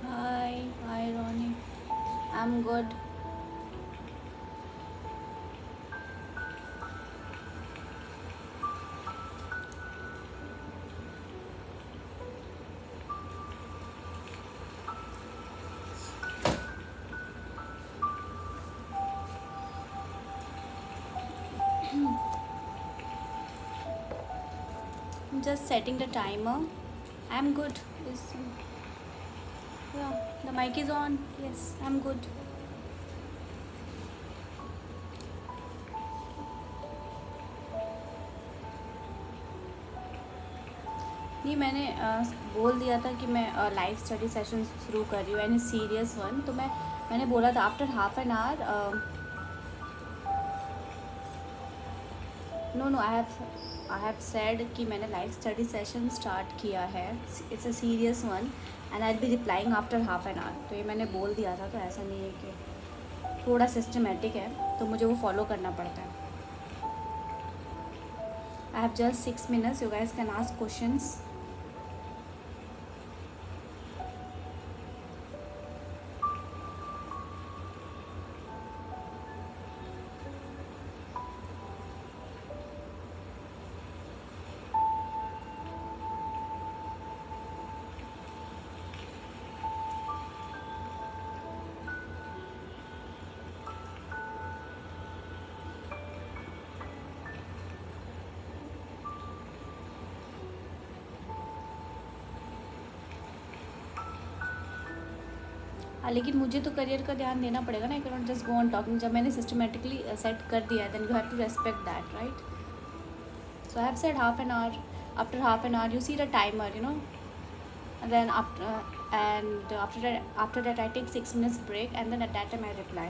Hi Ronnie. I'm good. I'm just setting the timer. I'm good. Is yeah, the mic is on. Yes, I'm good. नहीं मैंने बोल दिया था कि मैं लाइव स्टडी सेशन शुरू कर रही हूँ एनी सीरियस वन तो मैंने बोला था after half an hour no I have said कि मैंने लाइव स्टडी सेशन स्टार्ट किया है. It's a serious one and I be replying after half an hour. तो ये मैंने बोल दिया था, तो ऐसा नहीं है कि थोड़ा सिस्टमेटिक है तो मुझे वो फॉलो करना पड़ता है. I have just 6 minutes. You guys can ask questions. हाँ, लेकिन मुझे तो करियर का ध्यान देना पड़ेगा ना. I can not just go on talking. जब मैंने सिस्टमेटिकली सेट कर दिया है then you have to respect that, right? So I have said half an hour. After half an hour, you see the timer, and then after that I take 6 minutes break, and then at that time I reply.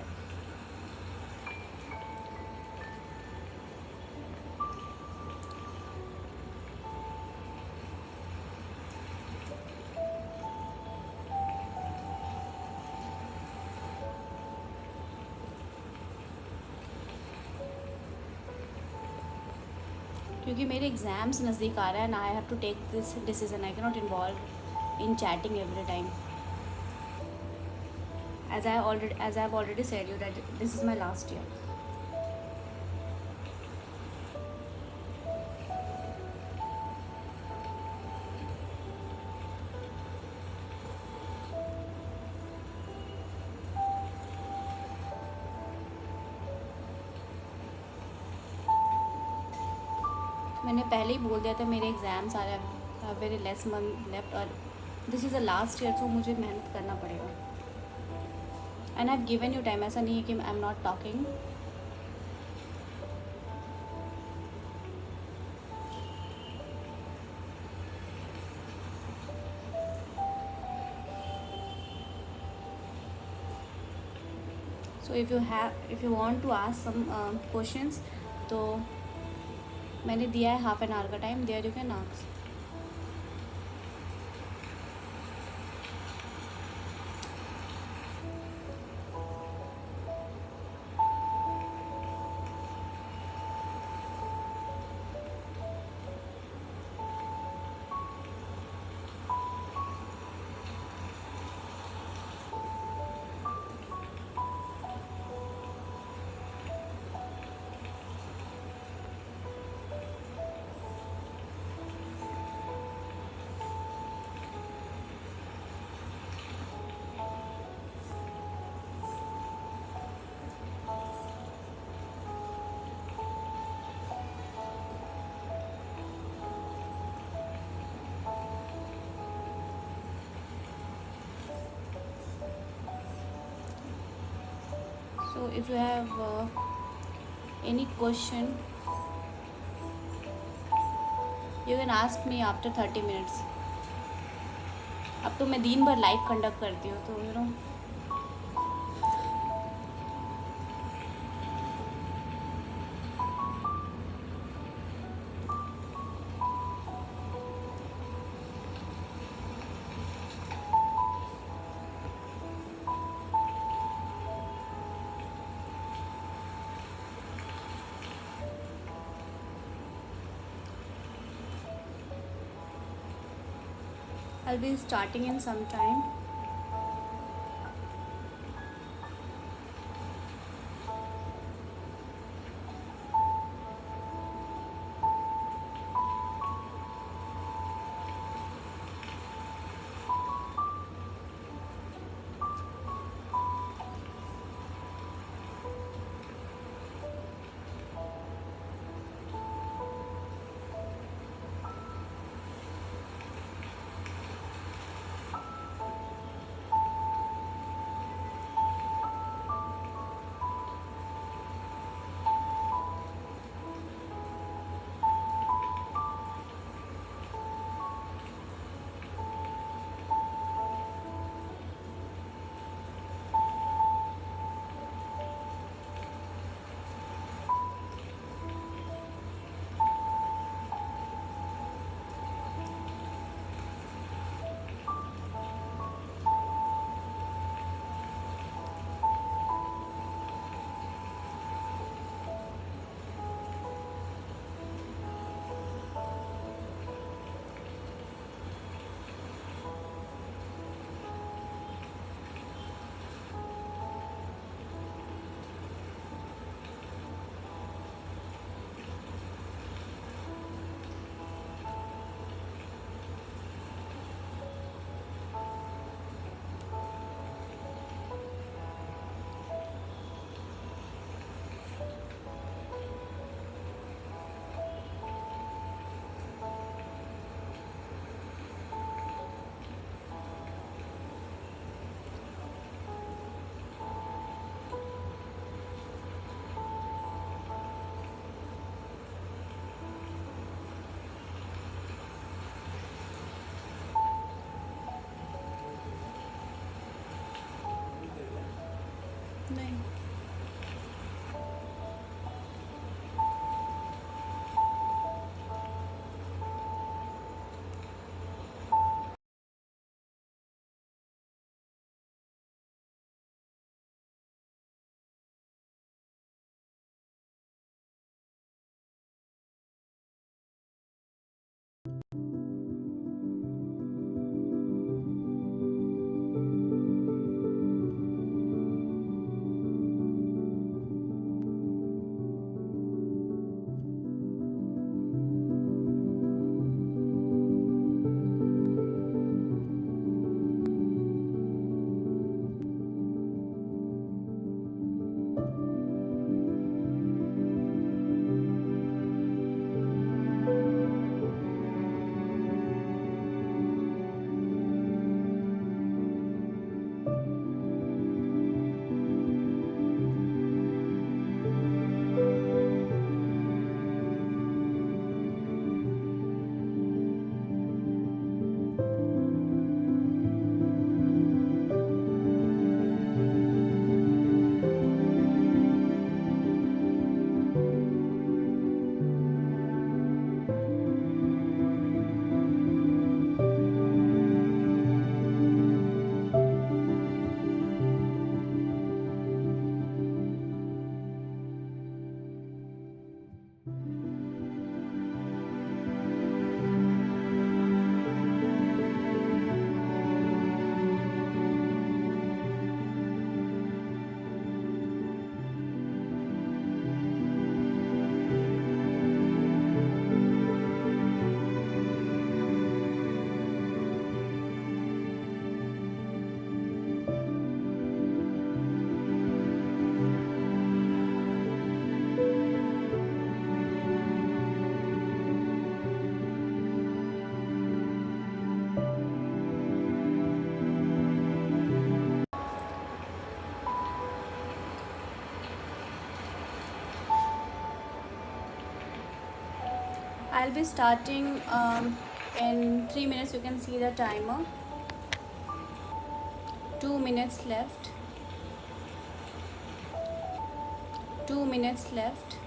क्योंकि मेरे exams नज़दीक आ रहा है, and I have to take this decision. I can not involve in chatting every time. As I have already said you that this is my last year. मैंने पहले ही बोल दिया था मेरे एग्ज़ाम्स आ रहे हैं, वेरी लेस मंथ लेफ्ट, और this is the last year, तो मुझे मेहनत करना पड़ेगा. And I have given you time. ऐसा नहीं है कि I am not talking. So if you want to ask some questions, तो मैंने दिया है हाफ एन आवर का time. There you can ask. So if you have any question, you can ask me after 30 minutes. अब तो मैं दिन भर लाइव कंडक्ट करती हूँ, तो I'll be starting in some time. नहीं. I'll be starting in 3 minutes. You can see the timer. 2 minutes left. 2 minutes left.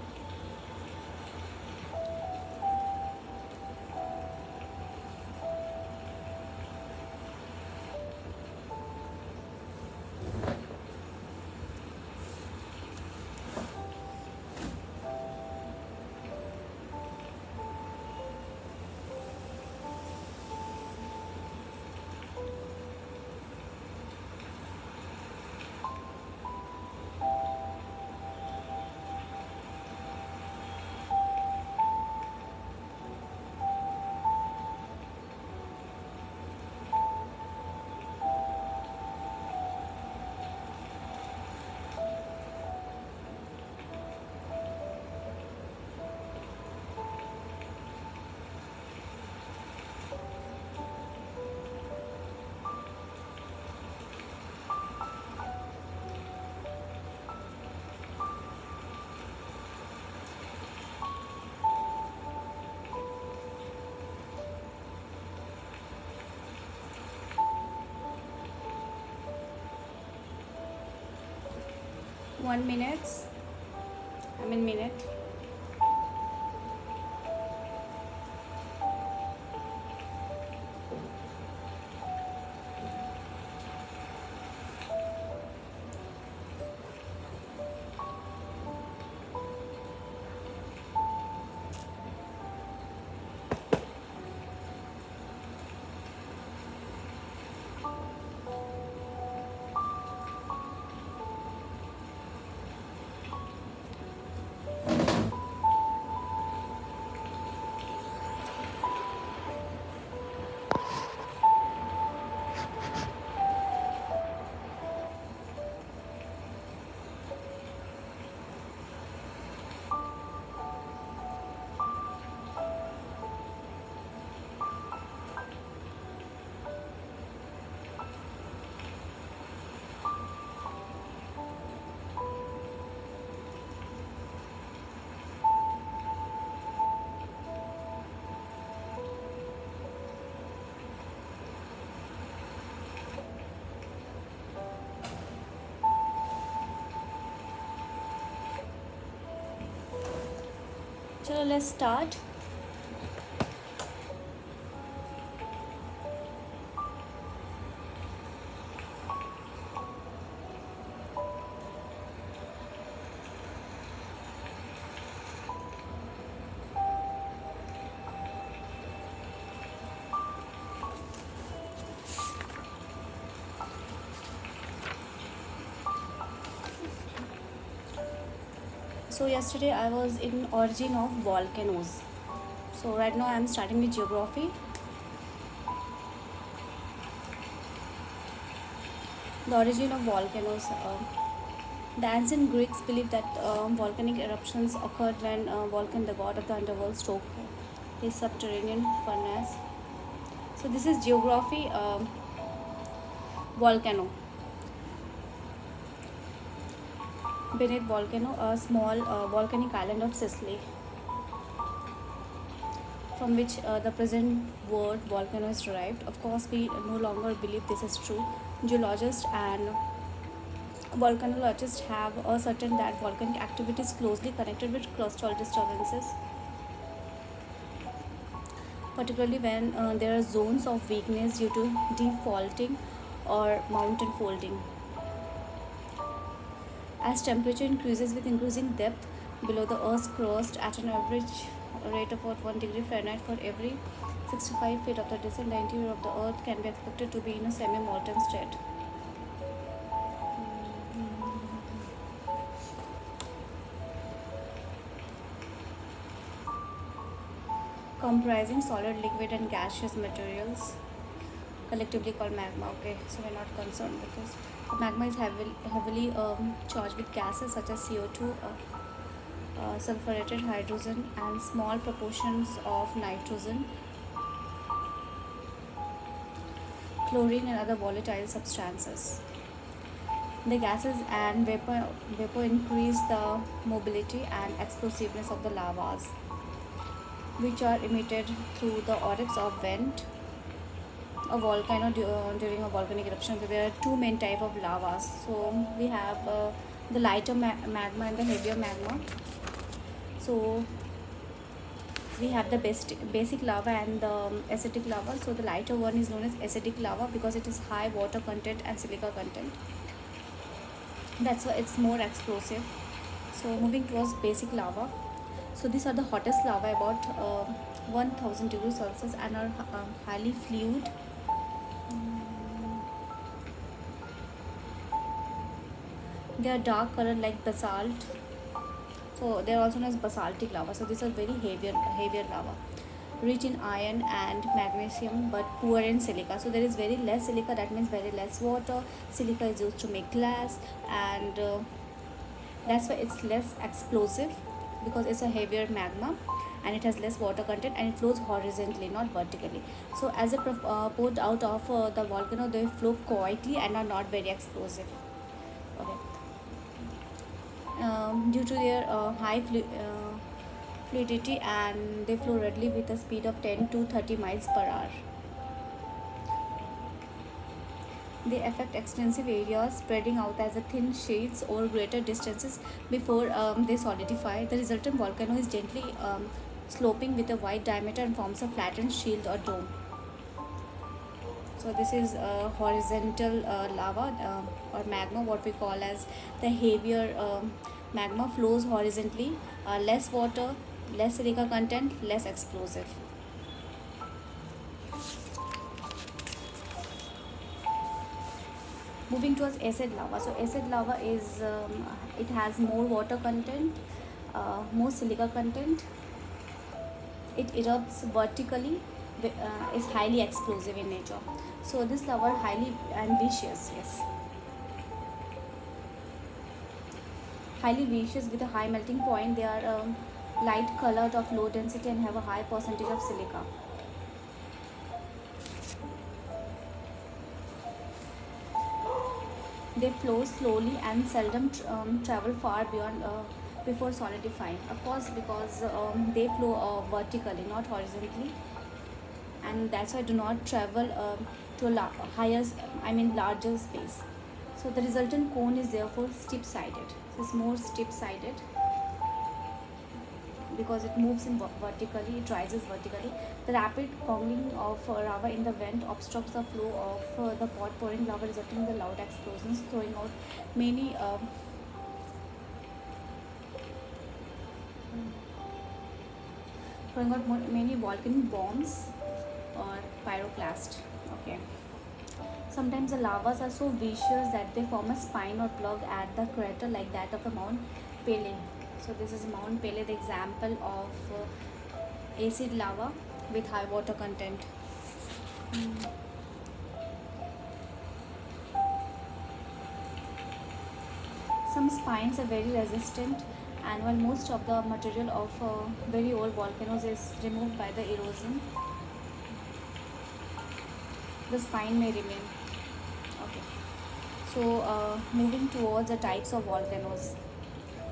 Minute. Chalo, let's start. So yesterday I was in origin of volcanoes. So right now I'm starting with geography. The origin of volcanoes. The ancient Greeks believed that volcanic eruptions occurred when Vulcan, the god of the underworld, stoked his subterranean furnace. So this is geography. Volcano. Beneath volcano, a small volcanic island of Sicily, from which the present word volcano is derived. Of course, we no longer believe this is true. Geologists and volcanologists have ascertained that volcanic activity is closely connected with crustal disturbances, particularly when there are zones of weakness due to defaulting or mountain folding. As temperature increases with increasing depth below the Earth's crust at an average rate of about 1 degree Fahrenheit for every 65 feet of the descent, the interior of the Earth can be expected to be in a semi-molten state, comprising solid, liquid, and gaseous materials, collectively called magma. Okay, so we're not concerned with this. Magma is heavily charged with gases such as CO2, sulfurated hydrogen, and small proportions of nitrogen, chlorine, and other volatile substances. The gases and vapor increase the mobility and explosiveness of the lavas, which are emitted through the orifice of vent. A volcano during a volcanic eruption, there are two main type of lavas. So we have the lighter magma and the heavier magma. So we have the basic lava and the acidic lava. So the lighter one is known as acidic lava because it is high water content and silica content. That's why it's more explosive. So moving towards basic lava. So these are the hottest lava, about 1000 degrees Celsius, and are highly fluid. They are dark colored like basalt. So they are also known as basaltic lava. So these are very heavier lava, rich in iron and magnesium but poor in silica. So there is very less silica, that means very less water. Silica is used to make glass, and that's why it's less explosive, because it's a heavier magma and it has less water content, and it flows horizontally, not vertically. So as it poured out of the volcano, they flow quietly and are not very explosive. Okay. Due to their high fluidity, and they flow readily with a speed of 10 to 30 miles per hour. They affect extensive areas, spreading out as a thin sheets over greater distances before they solidify. The resultant volcano is gently sloping with a wide diameter and forms a flattened shield or dome. So this is horizontal lava or magma, what we call as the heavier magma, flows horizontally, less water, less silica content, less explosive. Moving towards acid lava. So acid lava is it has more water content, more silica content. It erupts vertically, is highly explosive in nature. So this lava are highly ambitious, yes, highly viscous with a high melting point. They are light colored, of low density, and have a high percentage of silica. They flow slowly and seldom travel far beyond before solidifying. Of course, because they flow vertically, not horizontally, and that's why do not travel to a higher, larger space. So the resultant cone is therefore steep-sided. So it's more steep-sided. because it moves in vertically, it rises vertically. The rapid congling of lava in the vent obstructs the flow of the pot pouring lava, resulting in the loud explosions, many throwing out many volcanic bombs or pyroclast. Okay. Sometimes the lavas are so viscous that they form a spine or plug at the crater, like that of a Mount Pele. So this is Mount Pele, the example of acid lava with high water content. Some spines are very resistant, and while most of the material of very old volcanoes is removed by the erosion, the spine may remain. Okay. So moving towards the types of volcanoes.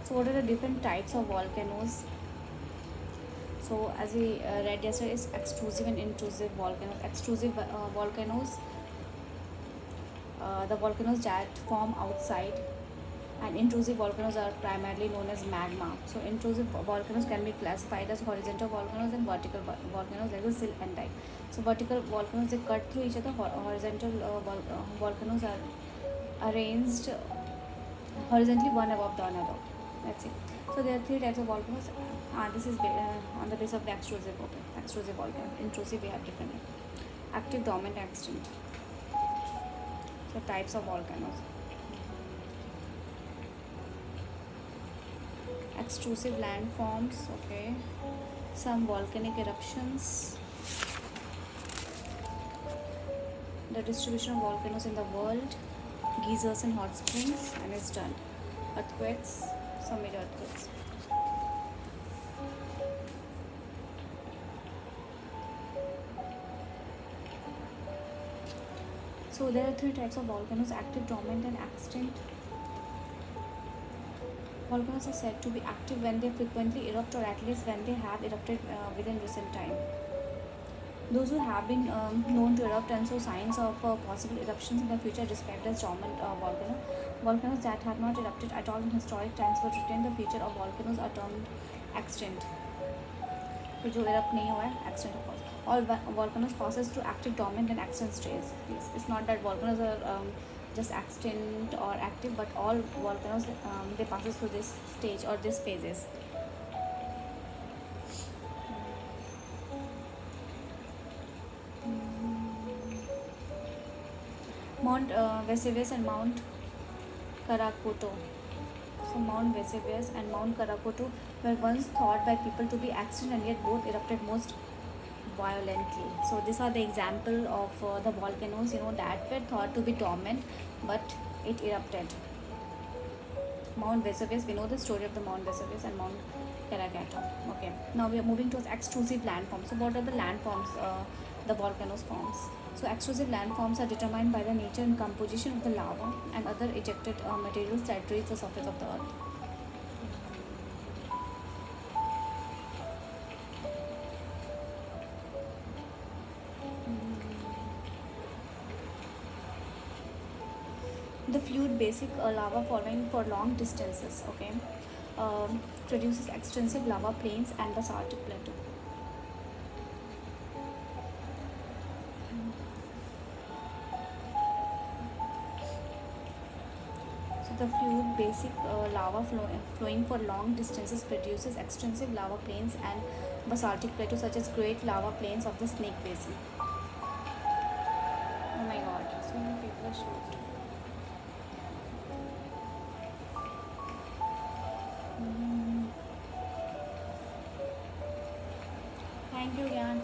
So what are the different types of volcanoes? So as we read yesterday, is extrusive and intrusive volcanoes. Extrusive volcanoes, the volcanoes that form outside, and intrusive volcanoes are primarily known as magma. So intrusive volcanoes can be classified as horizontal volcanoes and vertical volcanoes, like the sill and dike. So vertical volcanoes, they cut through each other. Horizontal volcanoes are arranged horizontally one above the another. That's it. So there are three types of volcanoes. This is on the base of the extrusive. Okay, extrusive volcano. Intrusive, we have different active, dormant, and extinct. So types of volcanoes. Extrusive landforms. Okay, some volcanic eruptions. The distribution of volcanoes in the world, geysers and hot springs, and it's done. Earthquakes, some major earthquakes. So there are three types of volcanoes: active, dormant, and extinct. Volcanoes are said to be active when they frequently erupt, or at least when they have erupted within recent time. Those who have been known to erupt and show signs of possible eruptions in the future are described as dormant volcanoes. Volcanoes that have not erupted at all in historic times but retain the feature of volcanoes are termed extinct. तो जो erupt नहीं हुआ है, extinct of course. All volcanoes passes through active, dormant, and extinct stages. It's not that volcanoes are just extinct or active, but all volcanoes they passes through this stage or these phases. Mount Vesuvius and Mount Karakoto. So Mount Vesuvius and Mount Karakoto were once thought by people to be extinct, and yet both erupted most violently. So these are the example of the volcanoes, that were thought to be dormant, but it erupted. Mount Vesuvius, we know the story of the Mount Vesuvius and Mount Krakatoa. Okay, now we are moving towards extrusive landforms. So what are the landforms the volcanoes forms? So extrusive landforms are determined by the nature and composition of the lava and other ejected materials that reach the surface of the earth. The fluid basic lava following for long distances, okay, produces extensive lava plains and basaltic plateau. The fluid basic lava flowing for long distances produces extensive lava plains and basaltic plateaus, such as great lava plains of the Snake Basin. Oh my god, so many people are shocked. Thank you, Gyan.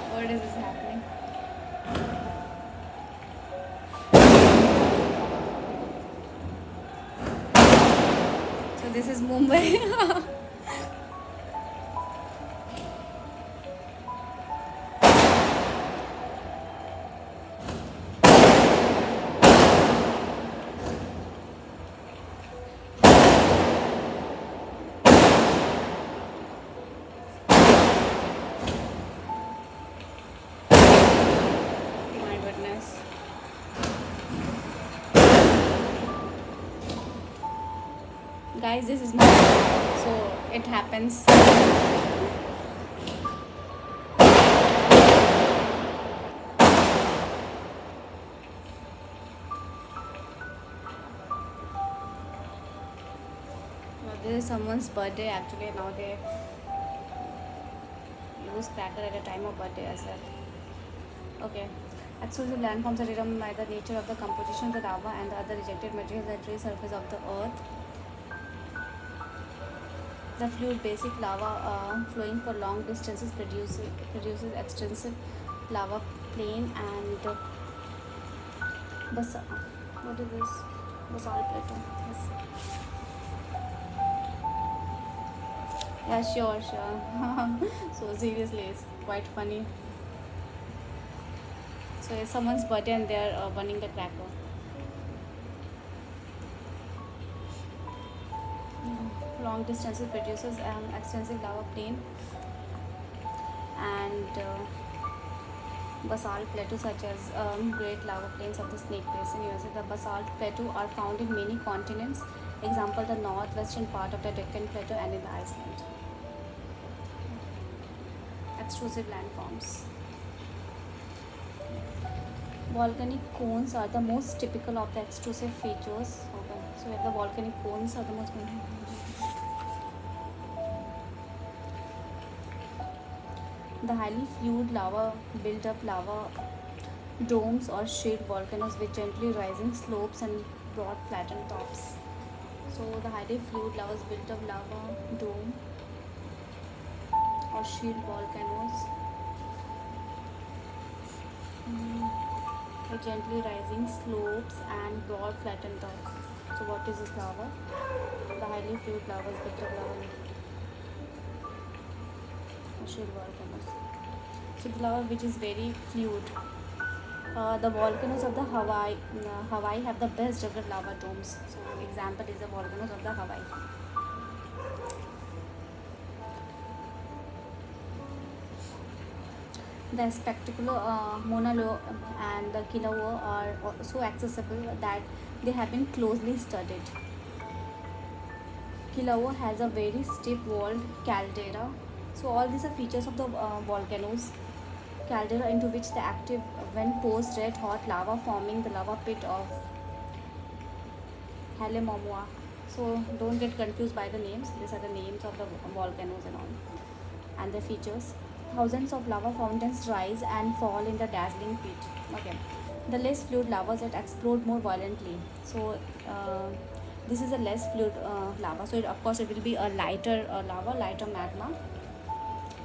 What is this happening? So this is Mumbai. Guys, this is my so it happens. This is someone's birthday actually. Now they use cracker at a time of birthday as well. Okay. Explosive landforms are determined by the nature of the composition of the lava and the other rejected materials that resurface of the earth. The fluid basic lava flowing for long distances produces extensive lava plain and what is this? Basalt plateau. Yes. Yeah, sure, sure. So seriously, it's quite funny. So it's someone's birthday and they're burning the cracker. Long distances produces extensive lava plain and basalt plateaus such as great lava plains of the Snake Basin USA. The basalt plateau are found in many continents. Example, the northwestern part of the Deccan Plateau and in the Iceland. Extrusive landforms. Volcanic cones are the most typical of the extrusive features. Okay, so the volcanic cones are the most. The highly fluid lava built up lava domes or shield volcanoes with gently rising slopes and broad flattened tops. So the highly fluid lavas built up lava dome or shield volcanoes with gently rising slopes and broad flattened tops. So what is this lava? The highly fluid lavas built up lava or shield volcanoes. So the lava which is very fluid. The volcanoes of the Hawaii have the best developed lava domes. So example is the volcanoes of the Hawaii. The spectacular Mauna Loa and the Kilauea are so accessible that they have been closely studied. Kilauea has a very steep walled caldera. So all these are features of the volcanoes. Caldera into which the active when post red hot lava forming the lava pit of Halemaumau. So don't get confused by the names. These are the names of the volcanoes and all, and the features. Thousands of lava fountains rise and fall in the dazzling pit. Okay, the less fluid lavas that explode more violently. So this is a less fluid lava. So of course it will be a lighter lava, lighter magma,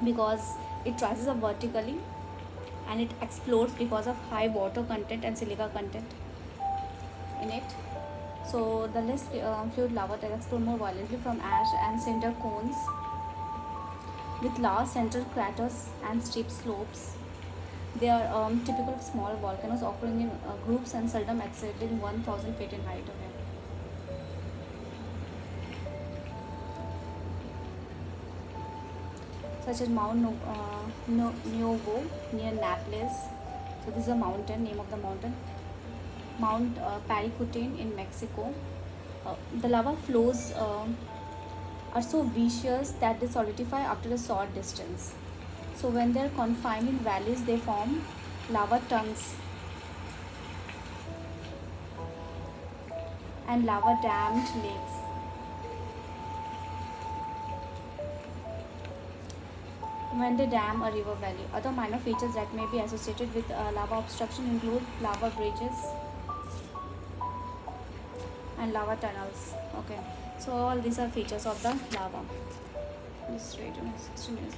because it rises up vertically and it explodes because of high water content and silica content in it. So the less fluid lava that explode more violently from ash and cinder cones with large central craters and steep slopes. They are typical of small volcanoes occurring in groups and seldom exceeding 1,000 feet in height. Okay. Such as Mount Nuevo near Naples. So this is a mountain, name of the mountain. Mount Paricutin in Mexico. The lava flows are so viscous that they solidify after a short distance. So when they are confined in valleys, they form lava tongues and lava dammed lakes. When they dam a river valley. Other minor features that may be associated with lava obstruction include lava bridges and lava tunnels. Okay, so all these are features of the lava. Just wait 60 minutes.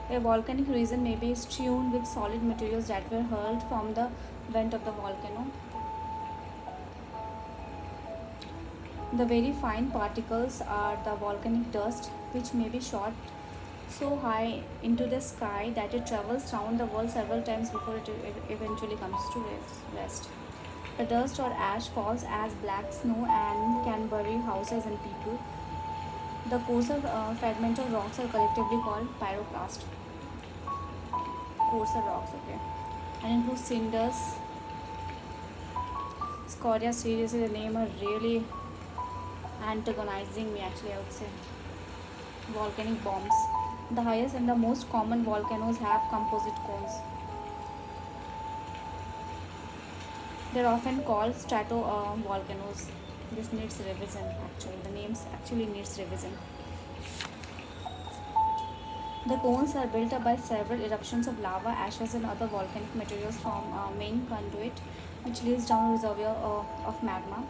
A volcanic region may be strewn with solid materials that were hurled from the vent of the volcano. The very fine particles are the volcanic dust, which may be shot so high into the sky that it travels around the world several times before it eventually comes to rest. The dust or ash falls as black snow and can bury houses and people. The coarser fragmental rocks are collectively called pyroclast. Coarser rocks, okay, and include cinders, Scoria, seriously, the name are really antagonizing me actually, I would say. Volcanic bombs. The highest and the most common volcanoes have composite cones. They're often called strato volcanoes. This needs revision actually. The names actually needs revision. The cones are built up by several eruptions of lava, ashes, and other volcanic materials from a main conduit, which leads down a reservoir of magma.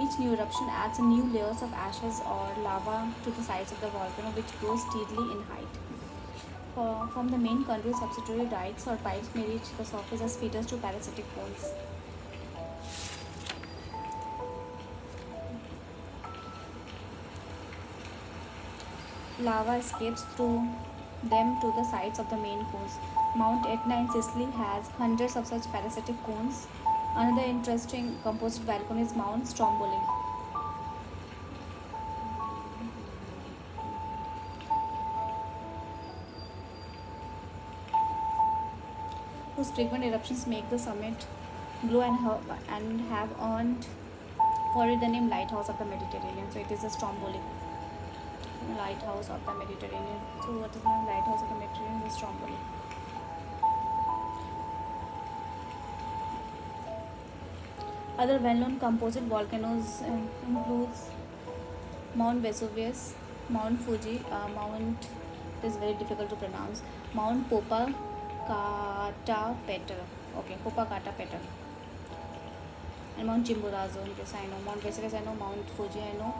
Each new eruption adds a new layers of ashes or lava to the sides of the volcano, which grows steadily in height. From the main conduit, subsidiary dikes or pipes may reach the surface as feeders to parasitic cones. Lava escapes through them to the sides of the main cones. Mount Etna in Sicily has hundreds of such parasitic cones. Another interesting composite volcano is Mount Stromboli, whose frequent eruptions make the summit glow and have earned for it the name Lighthouse of the Mediterranean. So it is a Stromboli, lighthouse of the Mediterranean. So what is the lighthouse of the Mediterranean? Is Stromboli. Other well-known composite volcanoes includes Mount Vesuvius, Mount Fuji, Mount it is very difficult to pronounce, Mount Popocatépetl. Okay, Popocatépetl, and Mount Chimborazo. Yes, I know Mount Vesuvius. I know Mount Fuji. I know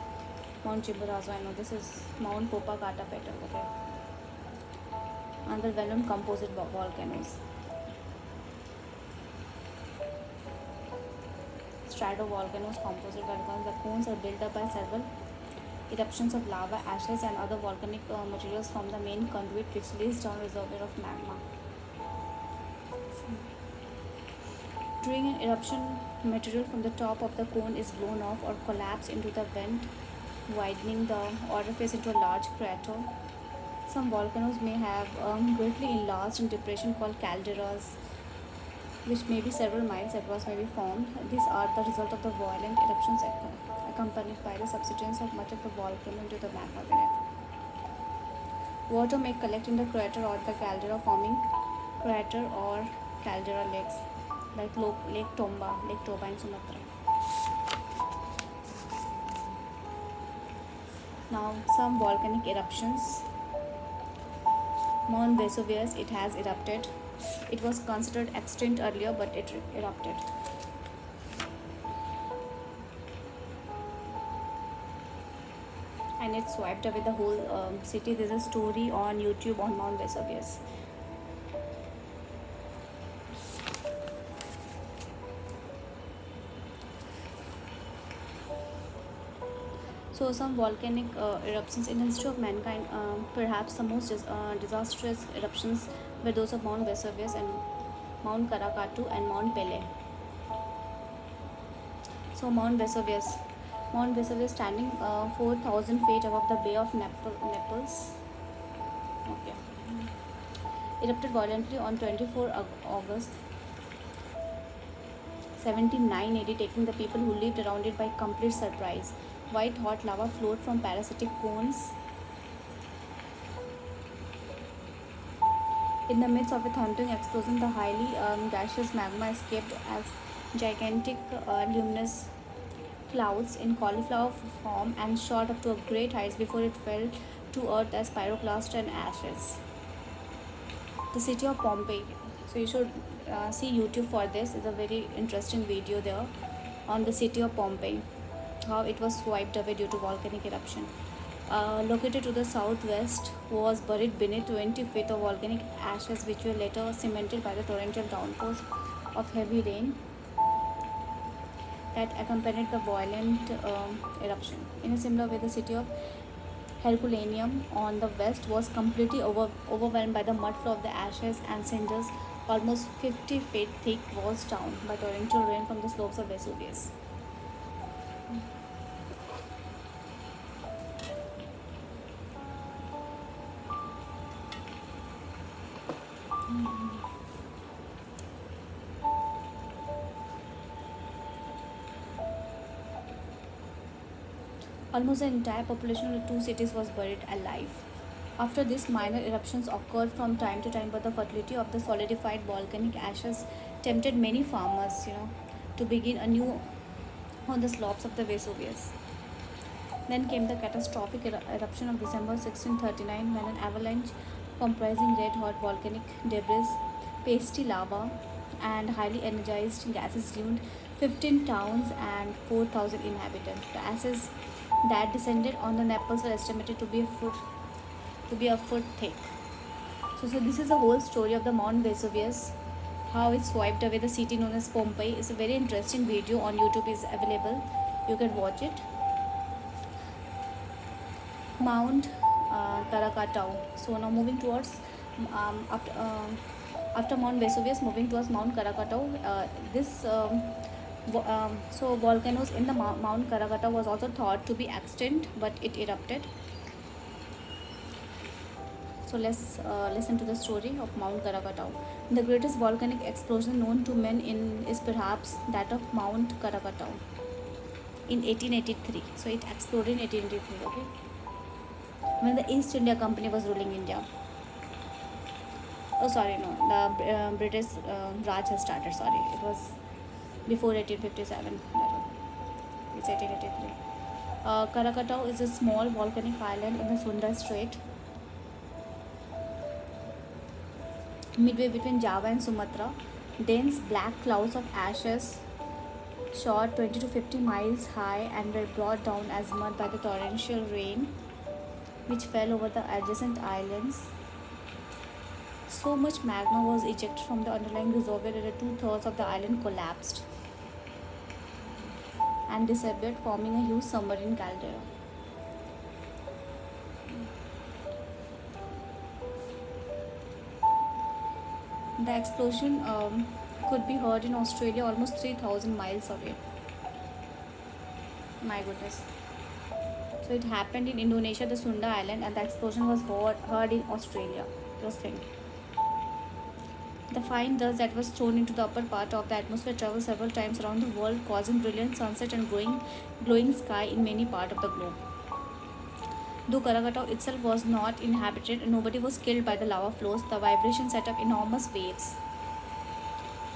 Mount Chimborazo. I know this is Mount Popocatépetl. Okay, other well-known composite volcanoes. Stratovolcanoes, composite volcanoes. The cones are built up by several eruptions of lava, ashes, and other volcanic materials from the main conduit, which leads down a reservoir of magma. During an eruption, material from the top of the cone is blown off or collapsed into the vent, widening the orifice into a large crater. Some volcanoes may have greatly enlarged in depression called calderas, which may be several miles across, may be formed. These are the result of the violent eruptions accompanied by the subsidence of much of the volcano into the magma beneath. Water may collect in the crater or the caldera, forming crater or caldera lakes, like Lake Tomba in Sumatra. Now, some volcanic eruptions. Mount Vesuvius, it has erupted. It was considered extinct earlier, but it erupted. And it swiped away the whole city. There's a story on YouTube on Mount Vesuvius. So some volcanic eruptions in the history of mankind, perhaps the most disastrous eruptions were those of Mount Vesuvius and Mount Karakatu and Mount Pele. So Mount Vesuvius standing 4,000 feet above the Bay of Naples. Okay. Erupted violently on 24 August 79 AD, taking the people who lived around it by complete surprise. White hot lava flowed from parasitic cones. In the midst of a thundering explosion, the highly gaseous magma escaped as gigantic luminous clouds in cauliflower form and shot up to a great height before it fell to earth as pyroclast and ashes. The city of Pompeii. So you should see YouTube for this. It's a very interesting video there on the city of Pompeii, how it was swiped away due to volcanic eruption. Located to the southwest, was buried beneath 20 feet of volcanic ashes, which were later cemented by the torrential downpours of heavy rain that accompanied the violent eruption. In a similar way, the city of Herculaneum on the west was completely overwhelmed by the mud flow of the ashes and cinders, almost 50 feet thick walls down by torrential rain from the slopes of Vesuvius. Almost the entire population of the two cities was buried alive. After this, minor eruptions occurred from time to time, but the fertility of the solidified volcanic ashes tempted many farmers, to begin anew on the slopes of the Vesuvius. Then came the catastrophic eruption of December 1639 when an avalanche comprising red hot volcanic debris, pasty lava, and highly energized gases ruined 15 towns and 4,000 inhabitants. The ashes that descended on the Naples were estimated to be a foot thick. So this is the whole story of the Mount Vesuvius, how it swiped away the city known as Pompeii. It's a very interesting video on YouTube is available. You can watch it. Mount Karakatau. So now moving towards um, after after Mount Vesuvius, moving towards Mount Karakatau. This so volcanoes in the Mount Karakatau was also thought to be extinct, but it erupted. So let's listen to the story of Mount Karakatau. The greatest volcanic explosion known to men is perhaps that of Mount Karakatau in 1883. So it exploded in 1883. Okay, when the East India Company was ruling India. Oh, sorry, no, the British Raj has started. Sorry, it was before 1857. It's 1883. Karakatau is a small volcanic island in the Sunda Strait, midway between Java and Sumatra. Dense black clouds of ashes shot 20 to 50 miles high and were brought down as mud by the torrential rain which fell over the adjacent islands. So much magma was ejected from the underlying reservoir that 2/3 of the island collapsed and disappeared, forming a huge submarine caldera. The explosion could be heard in Australia almost 3,000 miles away. My goodness. So it happened in Indonesia, the Sunda Island, and the explosion was heard in Australia. Just think. The fine dust that was thrown into the upper part of the atmosphere traveled several times around the world, causing brilliant sunset and glowing sky in many parts of the globe. Though Karakatau itself was not inhabited and nobody was killed by the lava flows, the vibration set up enormous waves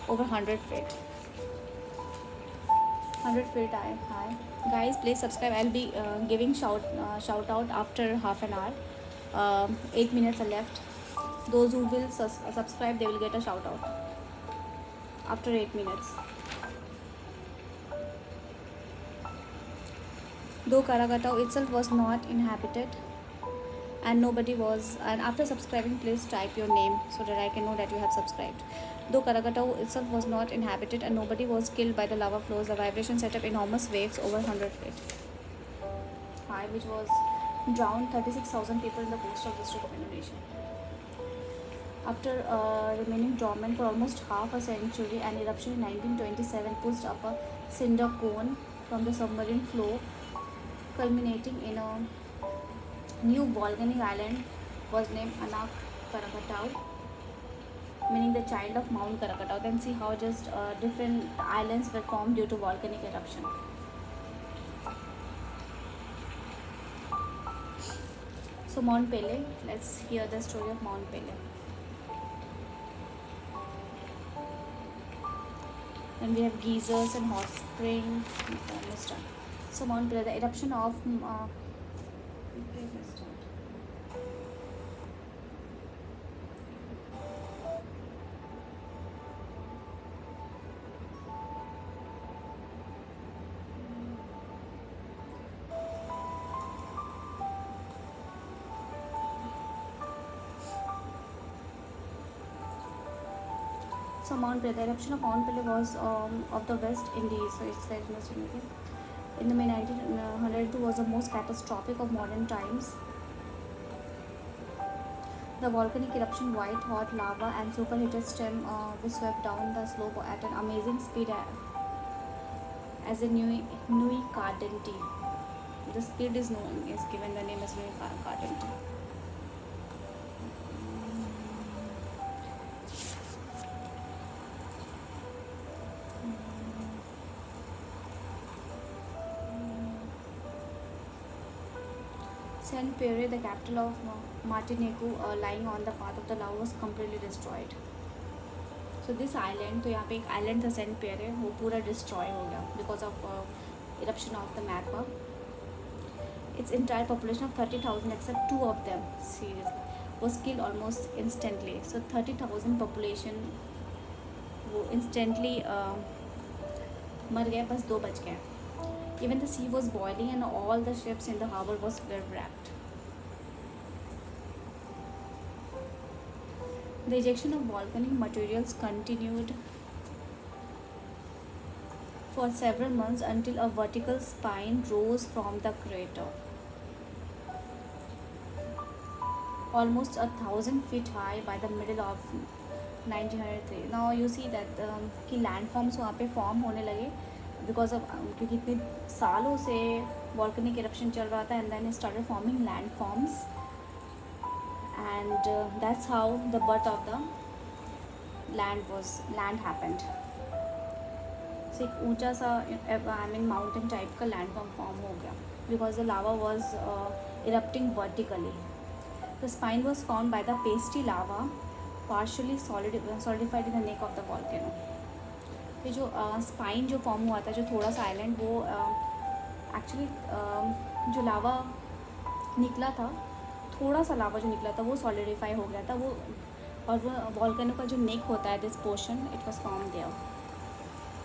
over 100 feet. 100 feet high. Guys, please subscribe. I'll be giving shout out after half an hour. 8 minutes are left. Those who will subscribe, they will get a shout out after 8 minutes. Though Karakatau itself was not inhabited and after subscribing, please type your name so that I can know that you have subscribed. Though Karakatau itself was not inhabited and nobody was killed by the lava flows, the vibration set up enormous waves over 100 feet high, which was drowned 36,000 people in the coastal district of Indonesia. After remaining dormant for almost half a century, an eruption in 1927 pushed up a cinder cone from the submarine floor, culminating in a new volcanic island was named Anak Karakatau, meaning the child of Mount Karakatau. Then see how just different islands were formed due to volcanic eruption. So Mount Pele, let's hear the story of Mount Pele. Then we have geysers and hot springs. So Mount Pele, the eruption of So Mount Pele, the eruption of Mount Pele was of the West Indies. So it's very much significant. In the May 1902 was the most catastrophic of modern times. The volcanic eruption, white hot lava and superheated steam which swept down the slope at an amazing speed as a Nui Cardenti. The speed is given the name as Nui Cardenti. Saint Pierre, the capital of Martinique, lying on the path of the lava, was completely destroyed. So this island, तो यहाँ पे एक island था Saint Pierre, वो पूरा destroy हो गया because of eruption of the magma. Its entire population of 30,000, except 2 of them, seriously, was killed almost instantly. So 30,000 population वो instantly मर गए, बस 2 बच गए. Even the sea was boiling and all the ships in the harbor were wrecked. The ejection of volcanic materials continued for several months until a vertical spine rose from the crater, almost 1,000 feet high by the middle of 1903. Now you see that कि landforms वहाँ पे form होने लगे because of क्योंकि इतने सालों से volcanic eruption चल रहा था, and then it started forming landforms, and that's how the birth of the land happened. So एक ऊंचा सा mountain type का landform form हो गया because the lava was erupting vertically. The spine was formed by the pasty lava partially solidified in the neck of the volcano. ये जो spine जो form हुआ था, जो थोड़ा सा आइलैंड, वो एक्चुअली जो लावा निकला था, थोड़ा सा लावा जो निकला था वो सॉलिडिफाई हो गया था वो, और वो वॉल्केनो का जो नेक होता है, this portion, it was form there.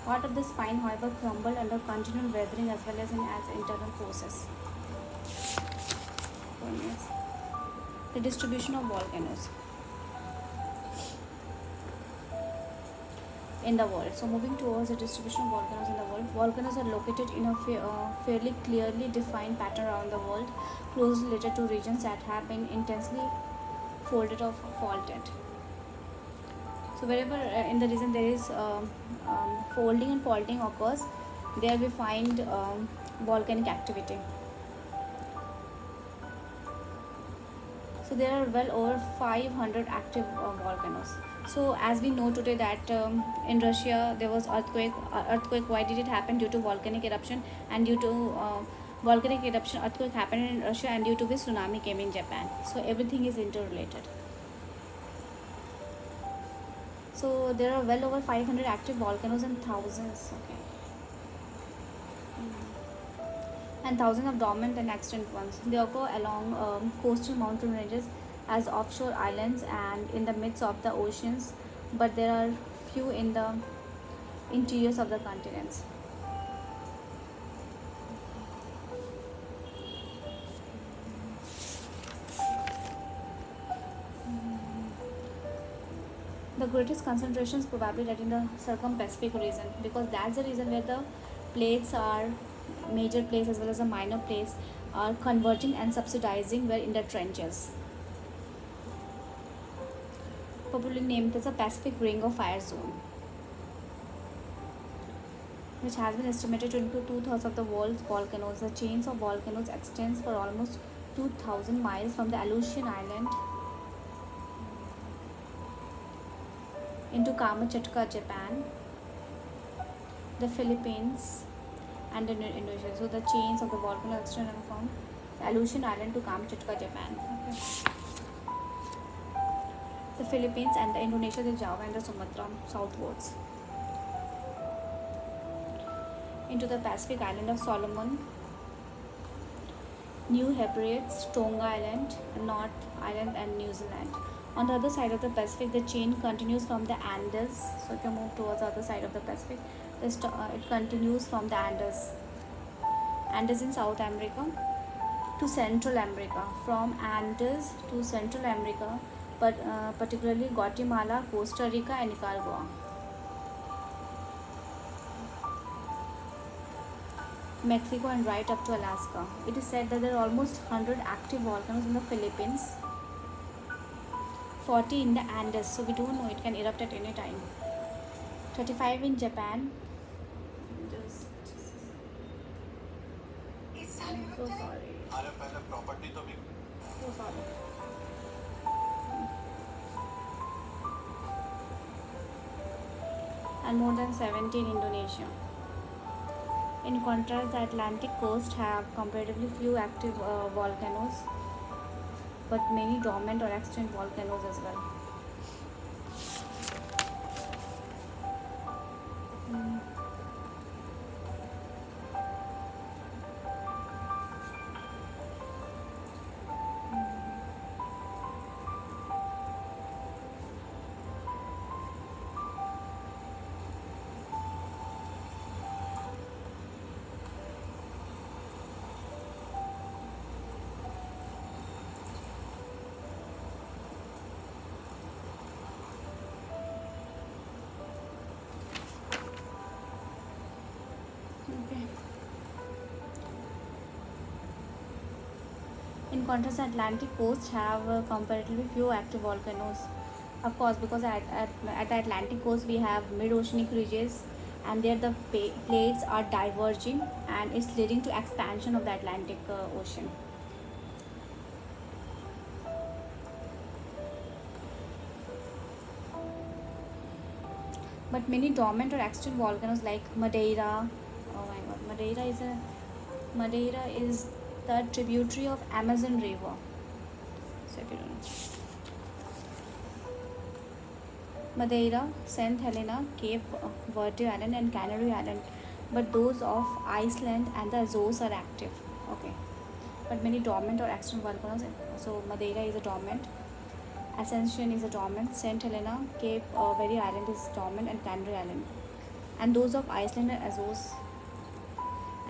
Part of the spine however crumbled under continual weathering as well as internal process. The distribution of volcanoes in the world. So moving towards the distribution of volcanoes in the world, volcanoes are located in a fairly clearly defined pattern around the world, closely related to regions that have been intensely folded or faulted. So wherever in the region there is folding and faulting occurs, there we find volcanic activity. So there are well over 500 active volcanoes. So as we know today that in Russia there was earthquake. Why did it happen? Due to volcanic eruption, and due to volcanic eruption, earthquake happened in Russia, and due to which tsunami came in Japan. So everything is interrelated. So there are well over 500 active volcanoes and thousands of dormant and extinct ones. They occur along coastal mountain ranges, as offshore islands, and in the midst of the oceans, but there are few in the interiors of the continents. The greatest concentrations probably that in the circum-Pacific region, because that's the region where the plates are major plates as well as the minor plates are converging and subsidizing were in the trenches, popularly named as a Pacific Ring of Fire Zone, which has been estimated to include 2/3 of the world's volcanoes. The chains of volcanoes extends for almost 2,000 miles from the Aleutian Island into Kamchatka, Japan, the Philippines, and Indonesia. So the chains of the volcano extend from the Aleutian Island to Kamchatka, Japan. Okay. The Philippines and the Indonesia, the Java and the Sumatra southwards into the Pacific island of Solomon, New Hebrides, Tonga Island, North Island, and New Zealand. On the other side of the Pacific, the chain continues from the Andes. So if you move towards the other side of the Pacific, it continues from the Andes in South America to Central America. From Andes to Central America, but particularly Guatemala, Costa Rica, and Nicaragua. Mexico, and right up to Alaska. It is said that there are almost 100 active volcanoes in the Philippines, 40 in the Andes, so we don't know, it can erupt at any time. 35 in Japan. So sorry. So sorry. And more than 70 in Indonesia. In contrast, the Atlantic coast have comparatively few active volcanoes, but many dormant or extinct volcanoes as well. Okay. In contrast, the Atlantic coast have comparatively few active volcanoes. Of course, because at the Atlantic coast we have mid-oceanic ridges, and there the plates are diverging, and it's leading to expansion of the Atlantic Ocean. But many dormant or extinct volcanoes like Madeira, oh my God, Madeira is the tributary of Amazon River. So if you don't know. Madeira, St. Helena, Cape Verde Island, and Canary Island, but those of Iceland and the Azores are active. Okay, but many dormant or extinct volcanoes. So Madeira is a dormant, Ascension is a dormant, St. Helena, Cape Verde Island is dormant, and Canary Island, and those of Iceland and Azores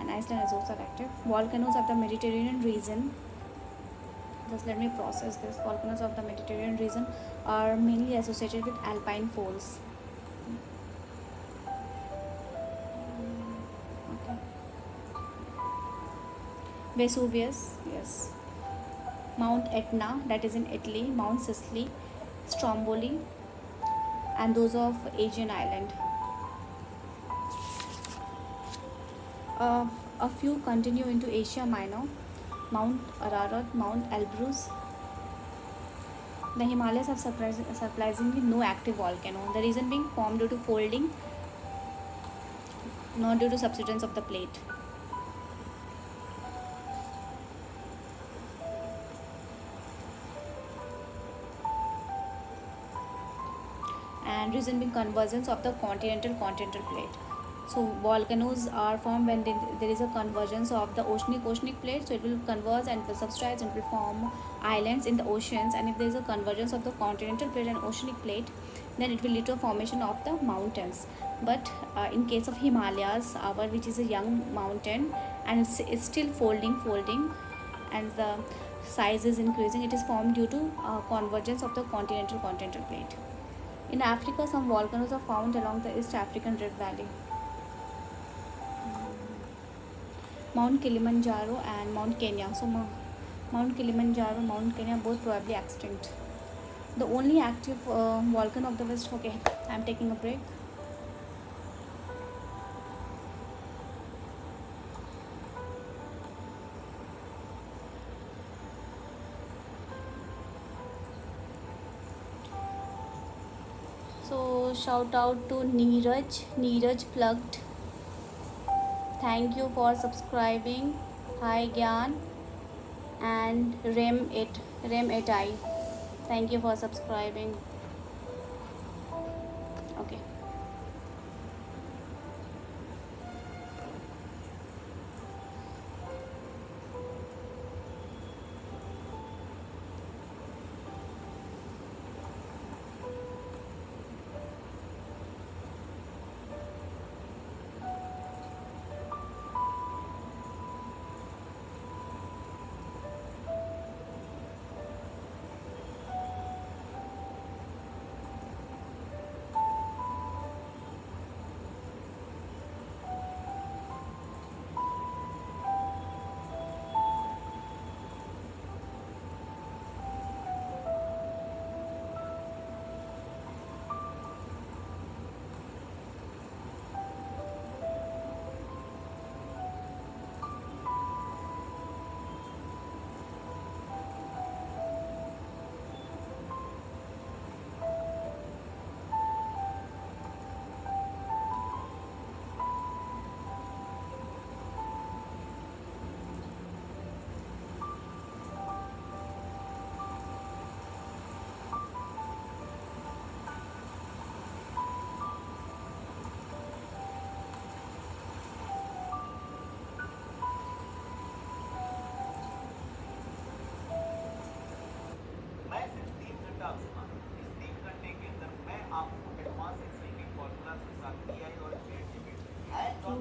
are active. Volcanoes of the Mediterranean region. Just let me process this. Volcanoes of the Mediterranean region are mainly associated with alpine folds. Okay. Vesuvius, yes. Mount Etna, that is in Italy. Mount Sicily, Stromboli, and those of Aegean Island. A few continue into Asia Minor. Mount Ararat, Mount Elbrus. The Himalayas have surprisingly no active volcano. The reason being formed due to folding, not due to subsidence of the plate. And reason being convergence of the continental plate. So volcanoes are formed when there is a convergence of the oceanic plate, so it will converge and the substrates and will form islands in the oceans. And if there is a convergence of the continental plate and oceanic plate, then it will lead to a formation of the mountains. But in case of Himalayas, which is a young mountain, and it's still folding, and the size is increasing, it is formed due to convergence of the continental plate. In Africa, some volcanoes are found along the East African Rift Valley. Mount Kilimanjaro and Mount Kenya. So Mount Kilimanjaro, Mount Kenya, both probably extinct. The only active volcano of the West. Okay, I'm taking a break. So shout out to Neeraj plugged. Thank you for subscribing. Hi Gyan and Rem it I. Thank you for subscribing. Okay.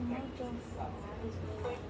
much of ad is going on?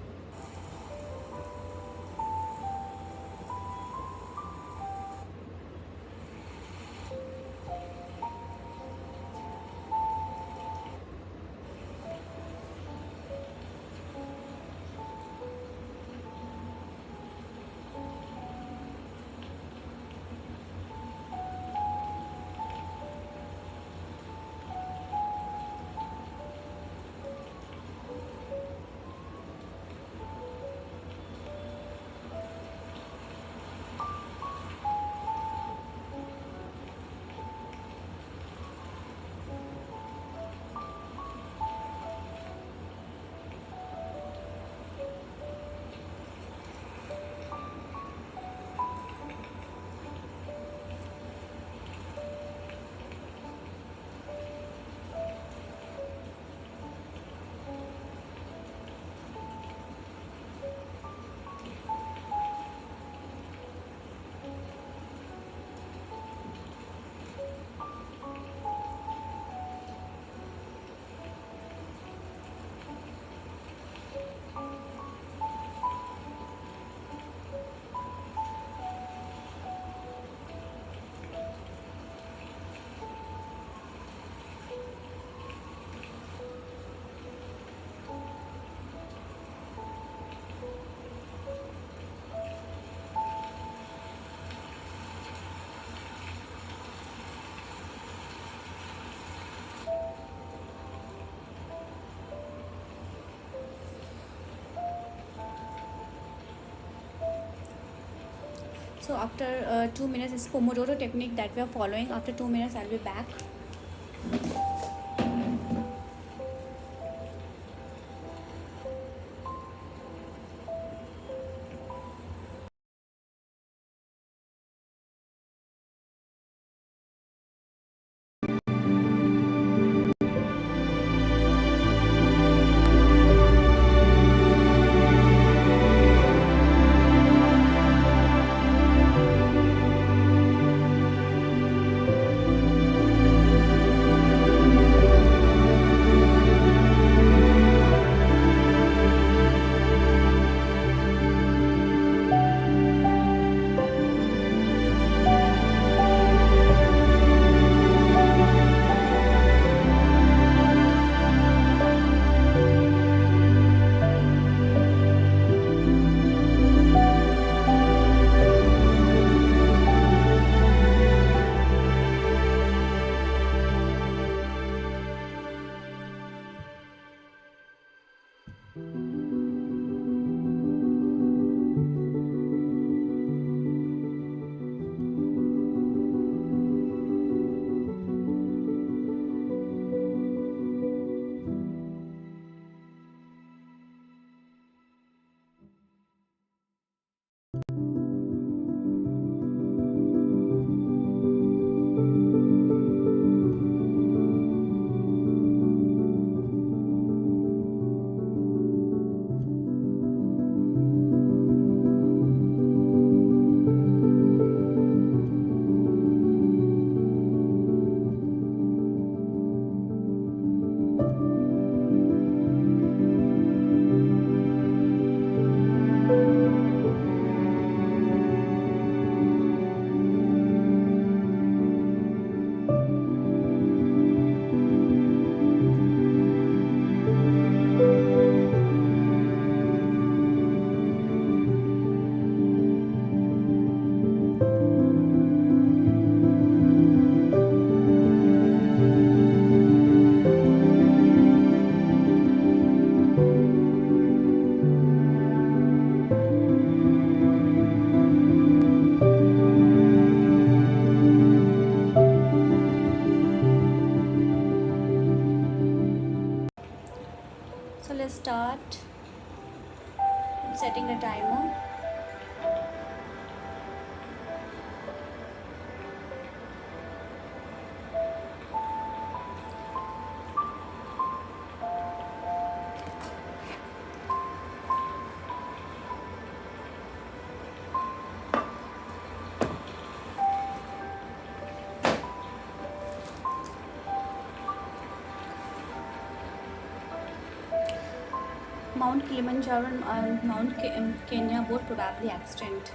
So after 2 minutes, it's pomodoro technique that we are following. After 2 minutes I'll be back. So let's start. I'm setting the timer. Mount Kilimanjaro and Kenya both probably extinct.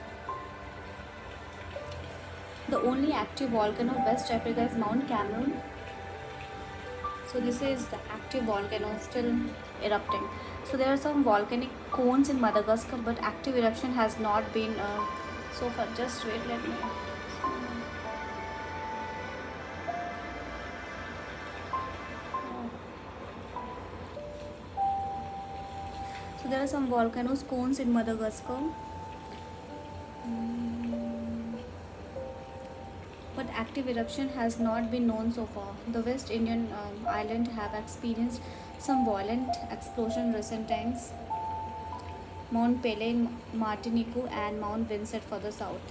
The only active volcano of West Africa is Mount Cameroon. So this is the active volcano still erupting. So there are some volcanic cones in Madagascar, but active eruption has not been so far. Just wait, let me. So there are some volcanoes cones in Madagascar. But active eruption has not been known so far. The West Indian island have experienced some violent explosion in recent times. Mount Pele in Martinique and Mount Vincent further south.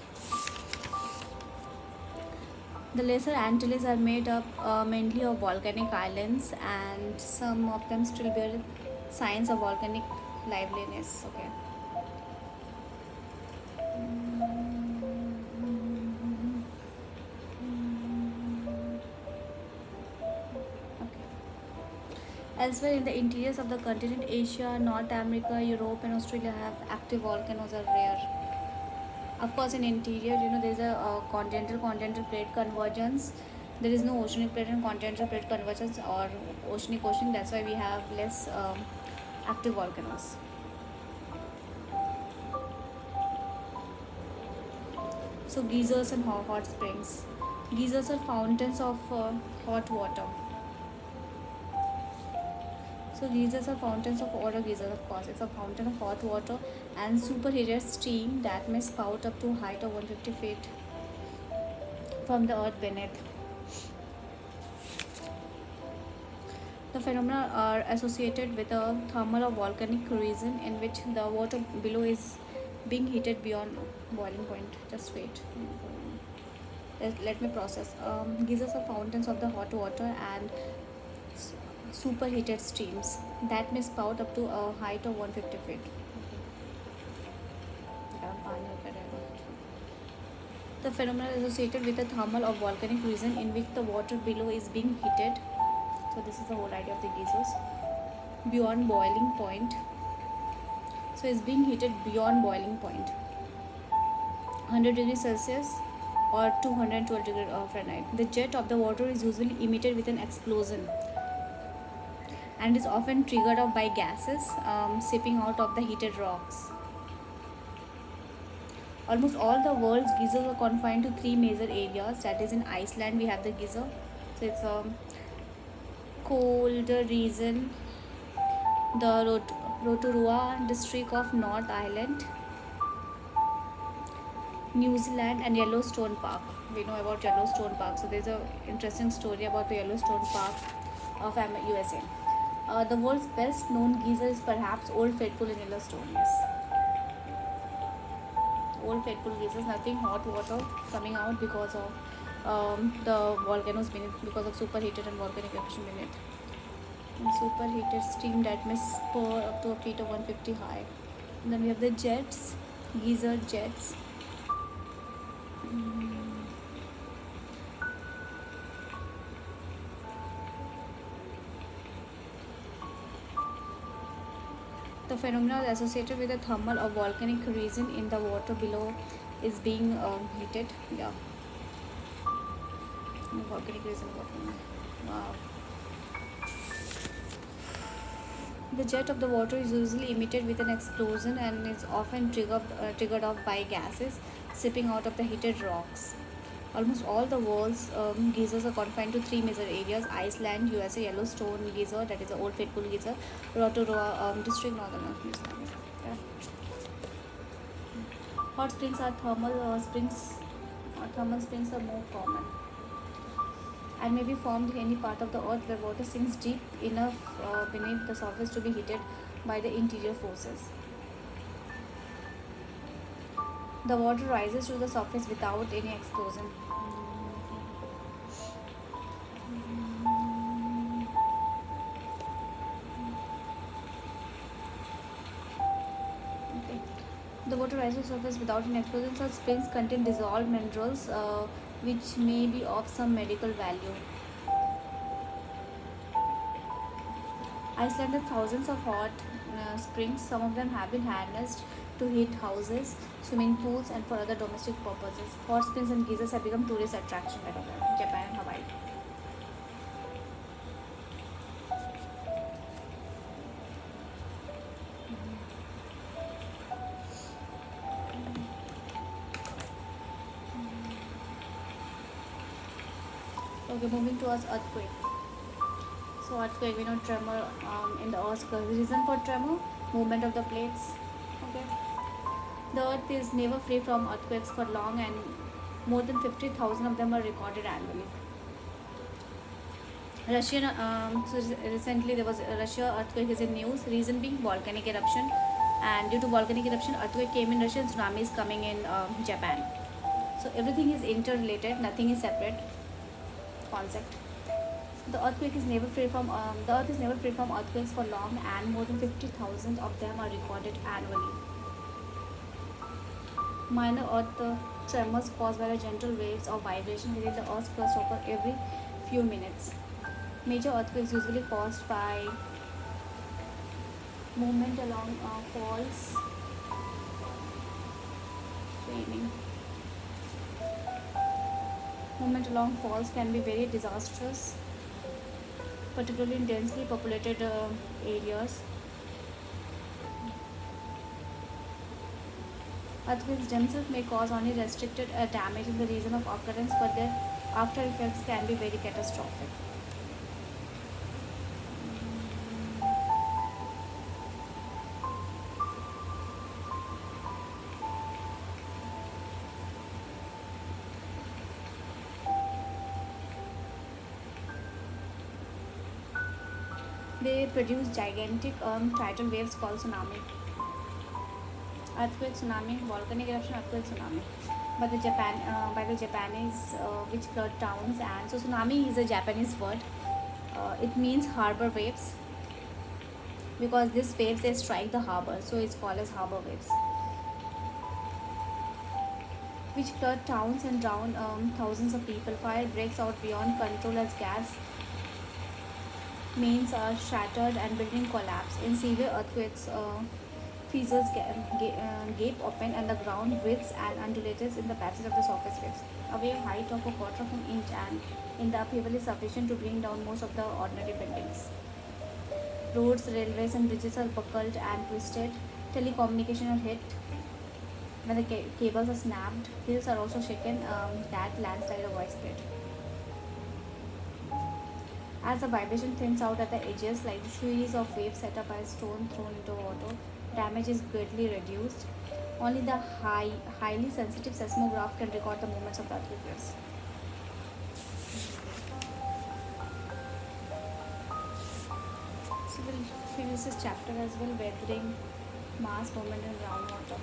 The Lesser Antilles are made up mainly of volcanic islands, and some of them still bear signs of volcanic liveliness. Okay. Elsewhere in the interiors of the continent, Asia, North America, Europe, and Australia have active volcanoes are rare. Of course, in interior, there's a continental plate convergence. There is no oceanic plate and continental plate convergence or oceanic ocean. That's why we have less active volcanoes. So geysers and hot springs. Geysers are fountains of hot water. So geysers are fountains of water. Geysers, of course, it's a fountain of hot water and superheated steam that may spout up to a height of 150 feet from the earth beneath. The phenomena are associated with a thermal or volcanic region in which the water below is being heated beyond boiling point. Just wait. Let me process. Geysers are fountains of the hot water and superheated streams that may spout up to a height of 150 feet. The phenomenon is associated with a thermal or volcanic region in which the water below is being heated. So this is the whole idea of the geysers. Beyond boiling point. So it's being heated beyond boiling point. 100 degrees Celsius or 212 degrees Fahrenheit. The jet of the water is usually emitted with an explosion and is often triggered off by gases seeping out of the heated rocks. Almost all the world's geysers are confined to three major areas. That is, in Iceland we have the geyser. So it's a colder region, the Rotorua district of North Island, New Zealand, and Yellowstone Park. We know about Yellowstone Park. So there's an interesting story about the Yellowstone Park of USA. The world's best known geyser is perhaps Old Faithful in Yellowstone. Yes. Old Faithful geysers, nothing hot water coming out because of the volcanoes beneath, because of superheated and volcanic eruption beneath. And superheated steam that may spur up to a feet of 150 high. And then we have the jets, geyser jets. The phenomenon associated with the thermal or volcanic region in the water below is being heated. Yeah. Volcanic region. Wow. The jet of the water is usually emitted with an explosion and is often triggered off by gases seeping out of the heated rocks. Almost all the world's geysers are confined to three major areas: Iceland, USA, Yellowstone geyser, that is the Old Faithful geyser, Rotorua district, Northern New Zealand. Yeah. Hot springs are thermal springs. Thermal springs are more common and may be formed in any part of the earth where water sinks deep enough beneath the surface to be heated by the interior forces. The water rises to the surface without any explosion. Okay. The water rises to the surface without any explosion. Such springs contain dissolved minerals which may be of some medical value. Iceland has thousands of hot springs. Some of them have been harnessed to heat houses, swimming pools, and for other domestic purposes. Hot springs and geysers have become tourist attraction in Japan and Hawaii. Okay, moving towards earthquake. So earthquake, we know tremor in the earth. The reason for tremor, movement of the plates. Okay, the earth is never free from earthquakes for long, and more than 50,000 of them are recorded annually. Russian, recently there was a Russia earthquake is in news. Reason being volcanic eruption, and due to volcanic eruption, earthquake came in Russia and tsunami is coming in Japan. So everything is interrelated. Nothing is separate concept. The earth is never free from earthquakes for long, and more than 50,000 of them are recorded annually. Minor earth tremors caused by the gentle waves or vibration within the earth's crust occur every few minutes. Major earthquakes usually caused by movement along faults, raining. Movement along faults can be very disastrous, particularly in densely populated areas. Earthquakes themselves may cause only restricted damage in the region of occurrence, but their after effects can be very catastrophic. They produce gigantic tidal waves called tsunami. Earthquake, tsunami, volcanic eruption, earthquake, tsunami. By the Japanese, which flood towns, and so tsunami is a Japanese word. It means harbor waves because these waves they strike the harbor, so it's called as harbor waves, which flood towns and drown thousands of people. Fire breaks out beyond control as gas mains are shattered and buildings collapse. In severe earthquakes, fissures gape open and the ground writhes and undulates in the passage of the surface waves. A wave height of a quarter of an inch and in the upheaval is sufficient to bring down most of the ordinary buildings. Roads, railways, and bridges are buckled and twisted. Telecommunication are hit when the cables are snapped. Hills are also shaken. That landslide are widespread. As the vibration thins out at the edges, like the series of waves set up by a stone thrown into water, damage is greatly reduced. Only the highly sensitive seismograph can record the movements of the earthquake waves. So we'll finish this chapter as well, weathering, mass movement in groundwater.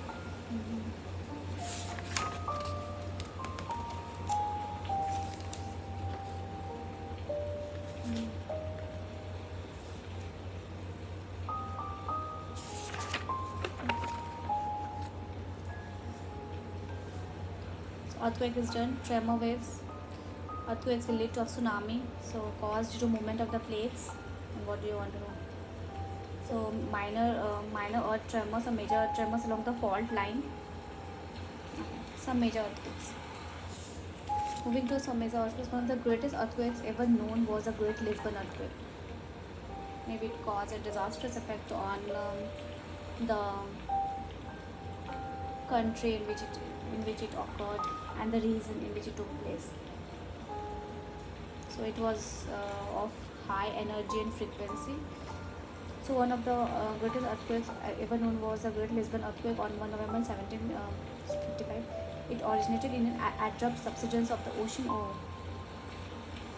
Earthquake is done. Tremor waves. Earthquakes will lead to a tsunami, so caused due to movement of the plates. And what do you want to know? So minor earth tremors or major earth tremors along the fault line. Some major earthquakes. Moving to some major earthquakes, one of the greatest earthquakes ever known was the Great Lisbon earthquake. Maybe it caused a disastrous effect on the country in which it occurred and the reason in which it took place. So it was of high energy and frequency. So one of the greatest earthquakes ever known was the Great Lisbon earthquake on 1 November 1755. It originated in an abrupt subsidence of the ocean. Oh,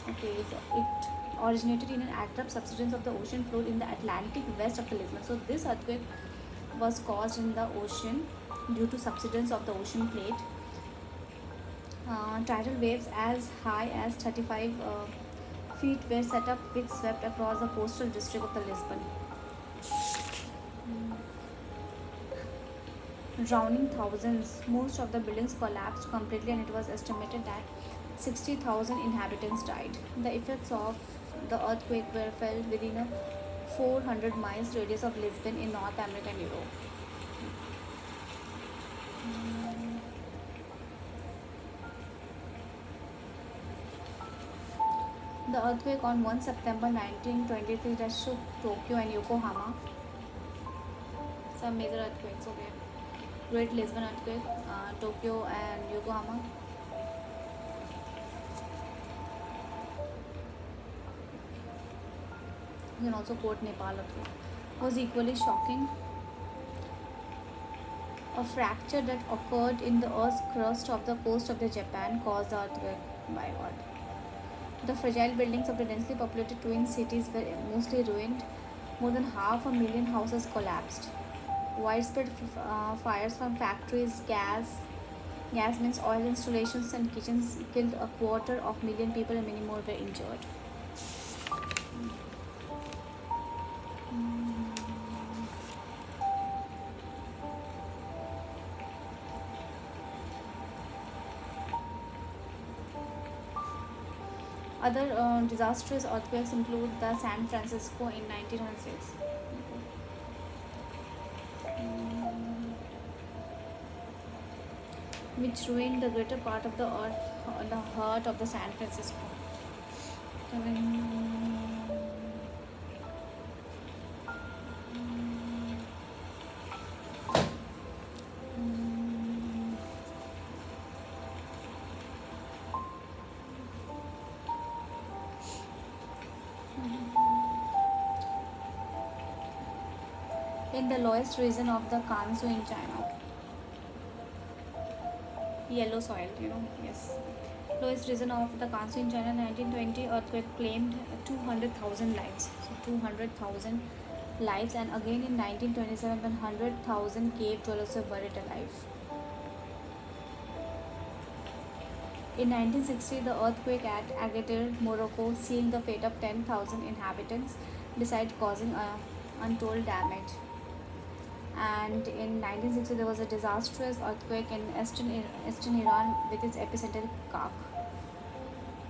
okay. So it originated in an abrupt subsidence of the ocean floor in the Atlantic west of the Lisbon. So this earthquake was caused in the ocean due to subsidence of the ocean plate. Tidal waves as high as 35 feet were set up, which swept across the coastal district of the Lisbon, drowning thousands. Most of the buildings collapsed completely, and it was estimated that 60,000 inhabitants died. The effects of the earthquake were felt within a 400 miles radius of Lisbon in North America and Europe. The earthquake on 1 September 1923 that shook Tokyo and Yokohama. Some major earthquakes, okay. Great Lisbon earthquake, Tokyo and Yokohama. You can also quote Nepal earthquake. Was equally shocking. A fracture that occurred in the Earth's crust of the coast of the Japan caused the earthquake. My God. The fragile buildings of the densely populated twin cities were mostly ruined. More than 500,000 houses collapsed. Widespread fires from factories, gas means oil installations and kitchens killed a quarter of million people and many more were injured. Other disastrous earthquakes include the San Francisco in 1906. Which ruined the greater part of the earth, the heart of the San Francisco. In the lowest region of the Gansu in China. Yellow soil, yes. Lowest region of the Gansu in China, 1920 earthquake claimed 200,000 lives. So 200,000 lives, and again in 1927 when 100,000 cave dwellers were buried alive. In 1960, the earthquake at Agadir, Morocco, sealed the fate of 10,000 inhabitants, besides causing untold damage. And in 1960, there was a disastrous earthquake in eastern Iran with its epicenter Kak.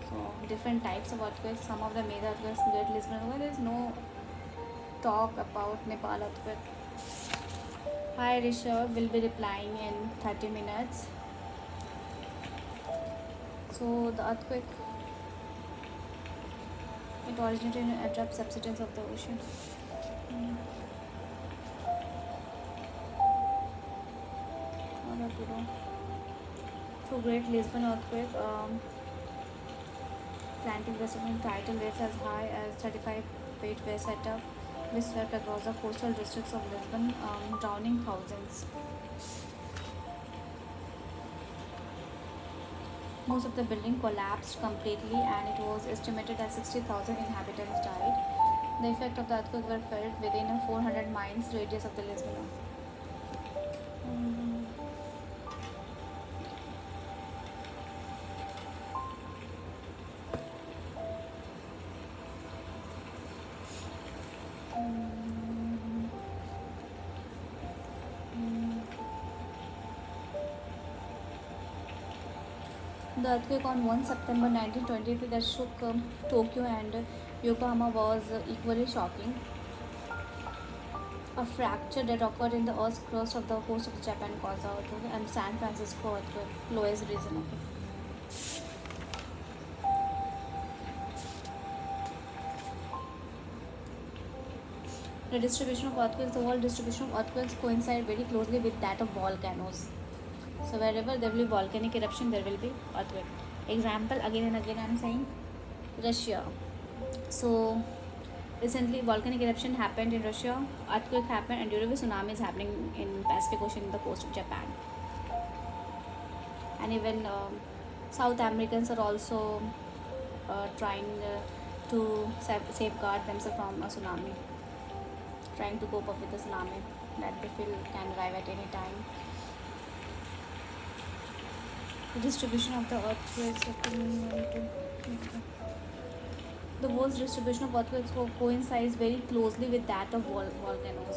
So different types of earthquakes. Some of the major earthquakes, Great Lisbon earthquake. There is no talk about Nepal earthquake. Hi Rishabh, will be replying in 30 minutes. So the earthquake, it originated in an abrupt subsidence of the ocean. So Great Lisbon earthquake, Atlantic Pacific tidal waves as high as 35 feet were set up, which swept across the coastal districts of Lisbon, drowning thousands. Most of the building collapsed completely, and it was estimated that 60,000 inhabitants died. The effect of the earthquake were felt within a 400 miles radius of the Lisbon. The earthquake on 1 September 1923 that shook Tokyo and Yokohama was equally shocking. A fracture that occurred in the Earth's crust of the coast of Japan caused the earthquake, and San Francisco earthquake, lowest region. Okay. The distribution of earthquakes, the world distribution of earthquakes coincide very closely with that of volcanoes. So wherever there will be volcanic eruption, there will be earthquake. Example, again and again I am saying, Russia. So recently volcanic eruption happened in Russia, earthquake happened, and during a tsunami is happening in Pacific Ocean, in the coast of Japan. And even South Americans are also trying to safeguard themselves from a tsunami, trying to cope up with the tsunami that they feel can arrive at any time. The distribution of the earthquakes. The world's distribution of earthquakes coincides very closely with that of volcanoes.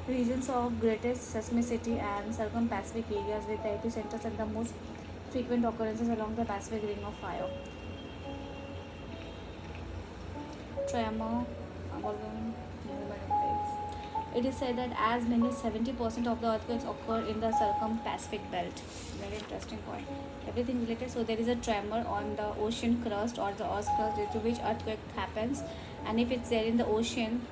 Okay. regions of greatest seismicity and circum-Pacific areas with the epicenters and the most frequent occurrences along the Pacific Ring of Fire. Tremor, movement effects. It is said that as many as 70% of the earthquakes occur in the circum-Pacific belt. Very interesting point. Everything related. So there is a tremor on the ocean crust or the earth's crust due to which earthquake happens, and if it's there in the ocean,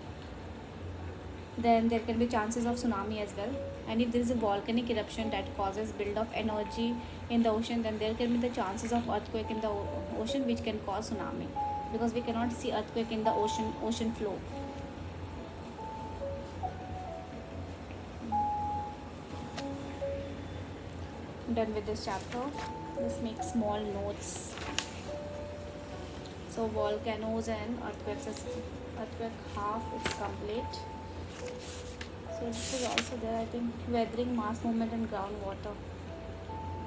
then there can be chances of tsunami as well. And if there is a volcanic eruption that causes build of energy in the ocean, then there can be the chances of earthquake in the ocean which can cause tsunami, because we cannot see earthquake in the ocean flow. Done with this chapter. Let's make small notes. So volcanoes and earthquakes is earthquake half it's complete. So this is also there, I think. Weathering, mass movement and groundwater.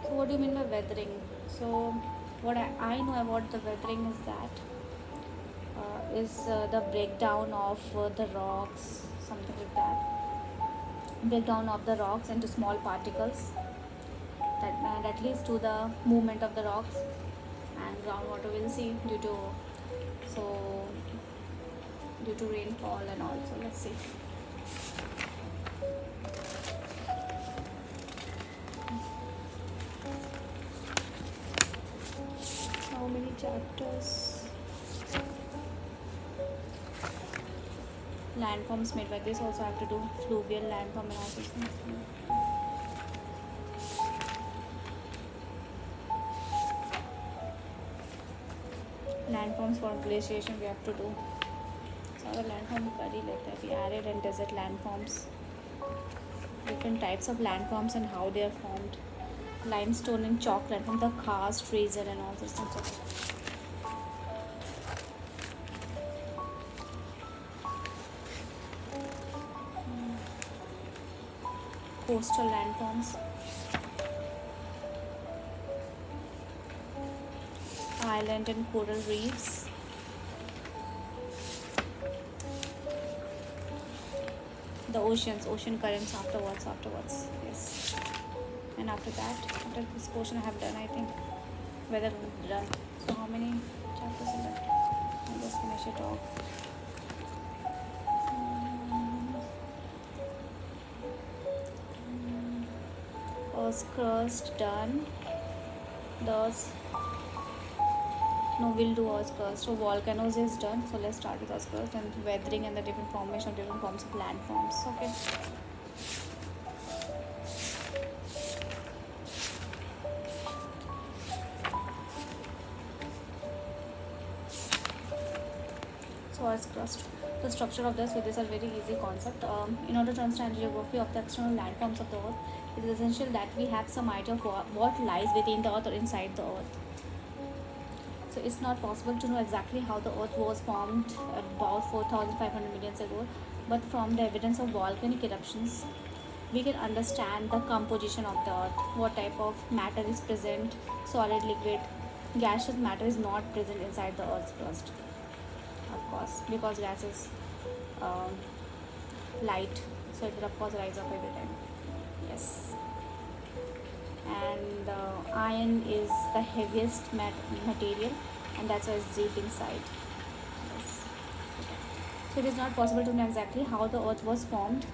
So what do you mean by weathering? So what I know about the weathering is that the breakdown of the rocks, something like that. Breakdown of the rocks into small particles that leads to the movement of the rocks. And groundwater we'll see due to rainfall and also let's see. How many chapters? Landforms made by this also have to do fluvial landform analysis. Landforms for glaciation we have to do. So the landform very like that. The arid and desert landforms. Different types of landforms and how they are formed. Limestone and chalk landform, the karst, razor and all those things. Coastal landforms. Island and coral reefs. The ocean currents afterwards. Yes. And after that, after this portion I have done, I think. Weather done. So how many chapters are left? I'll just finish it off. Earth's crust done. We'll do Earth's crust. So volcanoes is done. So let's start with Earth's crust and weathering and the different formation of different forms of landforms. Okay. So Earth's crust. The structure of this, so these are very easy concept. In order to understand geography of the external landforms of the Earth, it is essential that we have some idea of what lies within the Earth or inside the Earth. So it's not possible to know exactly how the Earth was formed about 4,500 million years ago, but from the evidence of volcanic eruptions, we can understand the composition of the Earth, what type of matter is present, solid, liquid, gaseous matter is not present inside the Earth's crust, of course, because gas is light, so it will of course rise up every time. Yes. And iron is the heaviest material, and that's why it's deep inside. Yes. So it is not possible to know exactly how the Earth was formed.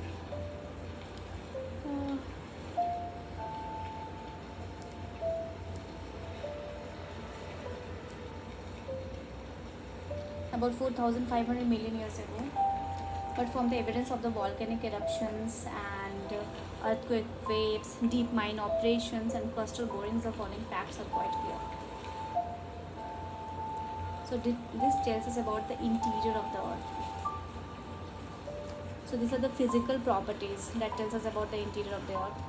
About 4,500 million years ago, but from the evidence of the volcanic eruptions and earthquake waves, deep mine operations and crustal borings, the following facts are quite clear. So this tells us about the interior of the Earth. So these are the physical properties that tells us about the interior of the Earth.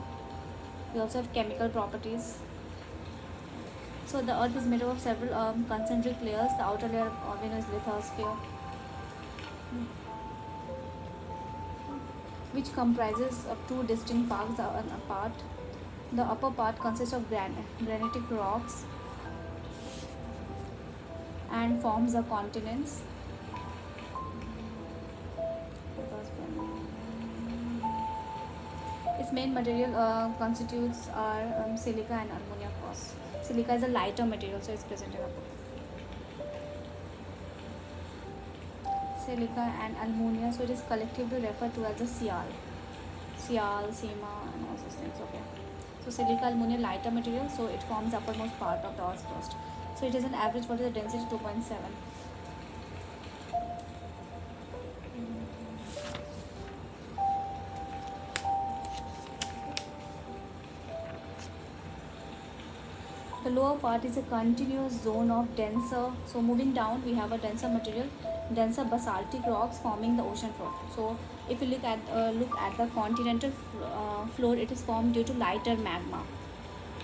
We also have chemical properties. So the Earth is made up of several concentric layers. The outer layer of is lithosphere, which comprises of two distinct parts apart. The upper part consists of granitic rocks and forms the continents. Its main material constitutes are silica and ammonia cross. Silica is a lighter material, so it's present in a book. Silica and ammonia, so it is collectively referred to as a Sial. Sial, Sema, and all those things. Okay. So silica, ammonia, lighter material, so it forms uppermost part of the Earth's crust. So it is an average. What is the density? 2.7. The lower part is a continuous zone of denser. So moving down, we have a denser material, denser basaltic rocks forming the ocean floor. So if you look at the continental floor, it is formed due to lighter magma.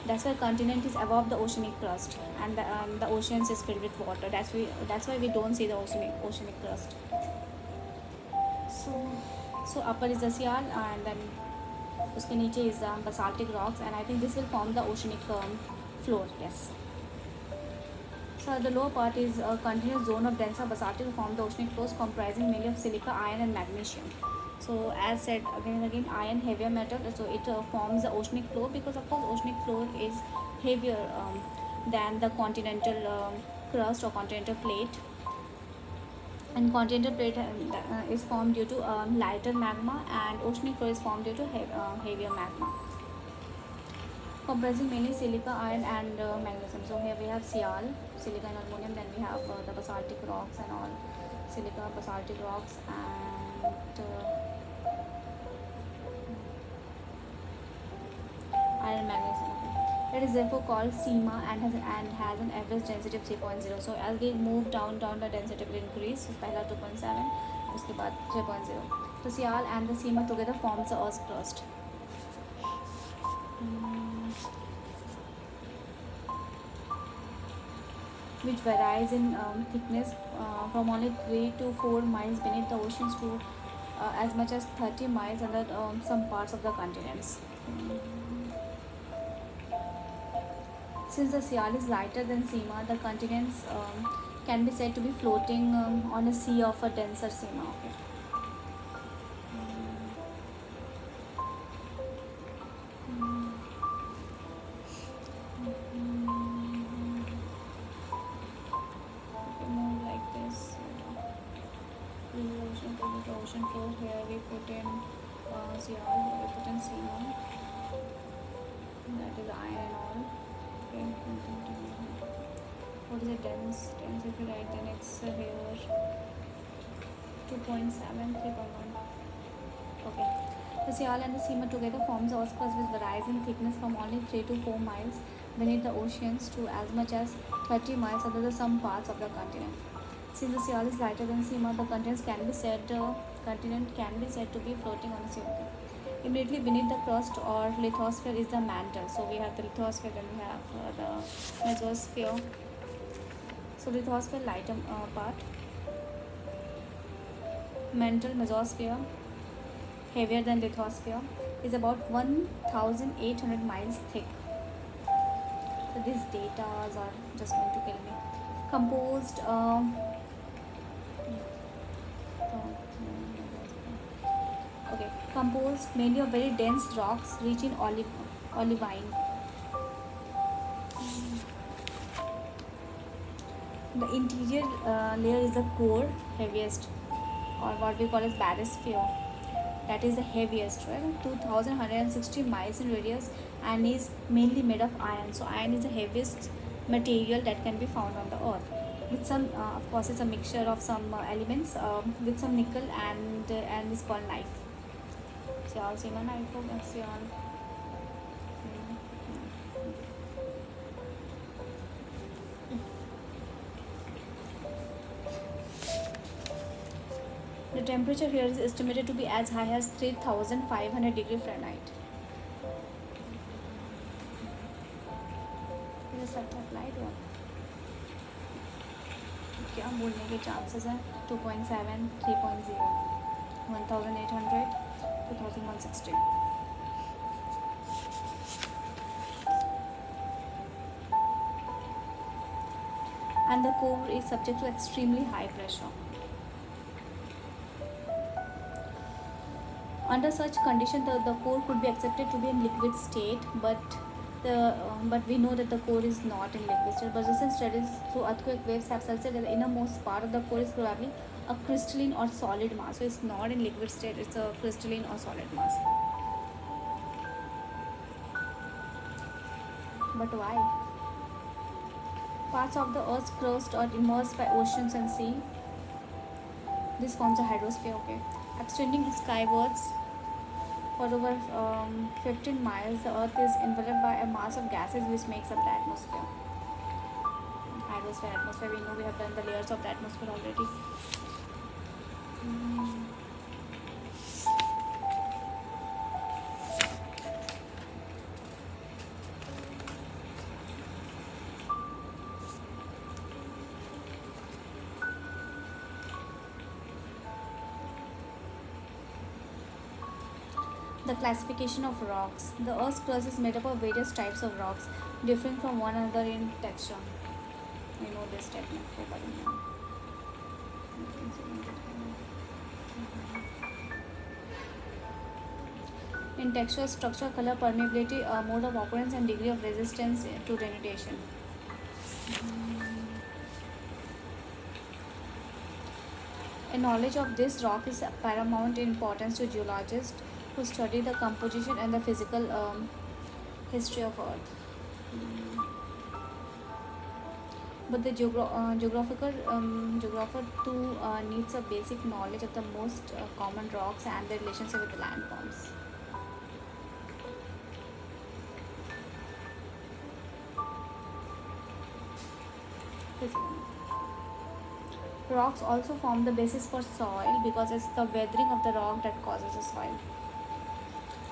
That's why continent is above the oceanic crust, and the oceans is filled with water. That's why we don't see the oceanic crust. So upper is the Sial, and then उसके नीचे is basaltic rocks, and I think this will form the oceanic floor. Yes. So the lower part is a continuous zone of denser basaltic form the oceanic floors comprising mainly of silica, iron, and magnesium. So as said again and again, iron heavier metal, so it forms the oceanic floor because of course oceanic floor is heavier than the continental crust or continental plate. And continental plate is formed due to lighter magma, and oceanic floor is formed due to heavier magma, comprising mainly silica, iron, and magnesium. So here we have Sial, silica and aluminum. Then we have the basaltic rocks and all, silica, basaltic rocks, and iron, magnesium. It is therefore called SEMA and has an average density of 3.0. So as we move down the density will increase. So पहला 2.7, उसके बाद 3.0. So Sial and the SEMA together forms the Earth's crust. Which varies in thickness from only 3 to 4 miles beneath the oceans to as much as 30 miles under some parts of the continents. Since the Sial is lighter than SEMA, the continents can be said to be floating on a sea of a denser SEMA. Okay. Move like this. Ocean floor. Here we put in Sial. Here we put in SEMA. That is iron and all. What is it? Dense if you write, then it's here 2.7, 3.1. Okay. The Sial and the SEMA together forms the Earth's crust, which varies in thickness from only 3 to 4 miles beneath the oceans to as much as 30 miles under some parts of the continent. Since the Sial is lighter than SEMA, the continent can be said to be floating on the sea. Okay. Immediately beneath the crust or lithosphere is the mantle. So we have the lithosphere, then we have the mesosphere. So lithosphere, lighter part. Mantle, mesosphere, heavier than lithosphere, is about 1,800 miles thick. So these data are just going to kill me. Composed composed mainly of very dense rocks rich in olivine. The interior layer is the core, heaviest, or what we call as barosphere. That is the heaviest, right? 2,160 miles in radius and is mainly made of iron. So iron is the heaviest material that can be found on the earth. With some, of course, it's a mixture of some elements with some nickel and is called knife. Sial, SEMA, knife, Sial. The temperature here is estimated to be as high as 3,500 degree Fahrenheit. Is this applied or क्या बोलने के chances हैं? 2.7, 3.0, 1,800, 2,160. And the core is subject to extremely high pressure. Under such condition, the core could be accepted to be in liquid state, but we know that the core is not in liquid state. But recent studies through earthquake waves have suggested that the innermost part of the core is probably a crystalline or solid mass. So it's not in liquid state; it's a crystalline or solid mass. But why? Parts of the Earth's crust are immersed by oceans and sea. This forms a hydrosphere. Okay, extending skywards for over 15 miles, the Earth is enveloped by a mass of gases which makes up the atmosphere. Hydrosphere, atmosphere, we know we have done the layers of the atmosphere already. The classification of rocks. The Earth's crust is made up of various types of rocks, differing from one another in texture. We know this technique. In texture, structure, color, permeability, mode of occurrence, and degree of resistance to denudation. A knowledge of this rock is paramount importance to geologists who study the composition and the physical history of Earth. But the geographer too needs a basic knowledge of the most common rocks and their relationship with the landforms. Rocks also form the basis for soil because it's the weathering of the rock that causes the soil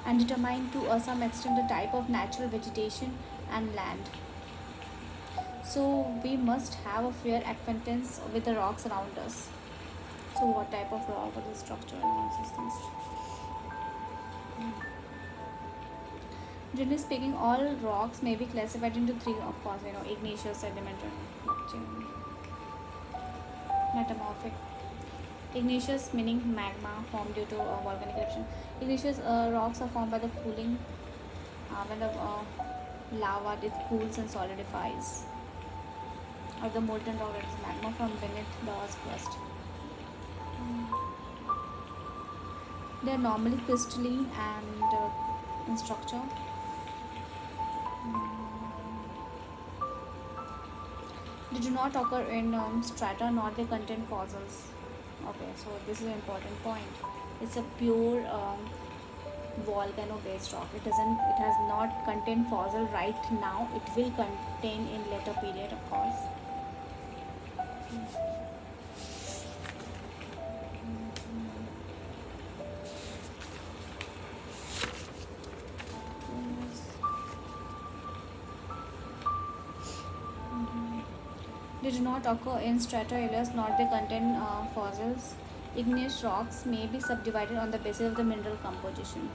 and determine to some extent the type of natural vegetation and land. So we must have a fair acquaintance with the rocks around us. So what type of rock, what is the structure and all these things. Generally speaking, all rocks may be classified into three, of course, igneous, sedimentary, metamorphic. Igneous meaning magma formed due to volcanic eruption. Igneous rocks are formed by the cooling when the lava it cools and solidifies, or the molten rock that is magma from beneath the Earth's crust. They are normally crystalline and in structure. They do not occur in strata nor they contain fossils. Okay, so this is an important point. It's a pure volcano-based rock. It has not contained fossil right now. It will contain in later period, of course. They do not occur in strata layers nor they contain fossils. Igneous rocks may be subdivided on the basis of the mineral composition.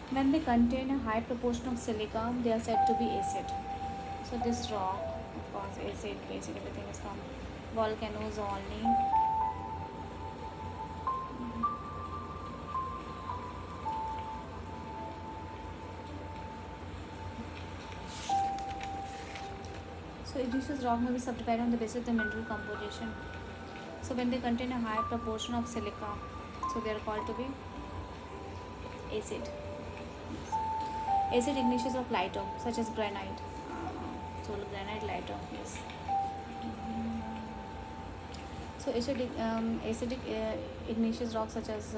When they contain a high proportion of silica, they are said to be acid. So this rock, of course, acid, basic, everything is from volcanoes only. So igneous rock may be subdivided on the basis of the mineral composition. So when they contain a high proportion of silica, so they are called to be acid. Acid igneous rock lighter, such as granite. So granite lighter, yes. So acidic igneous rocks such as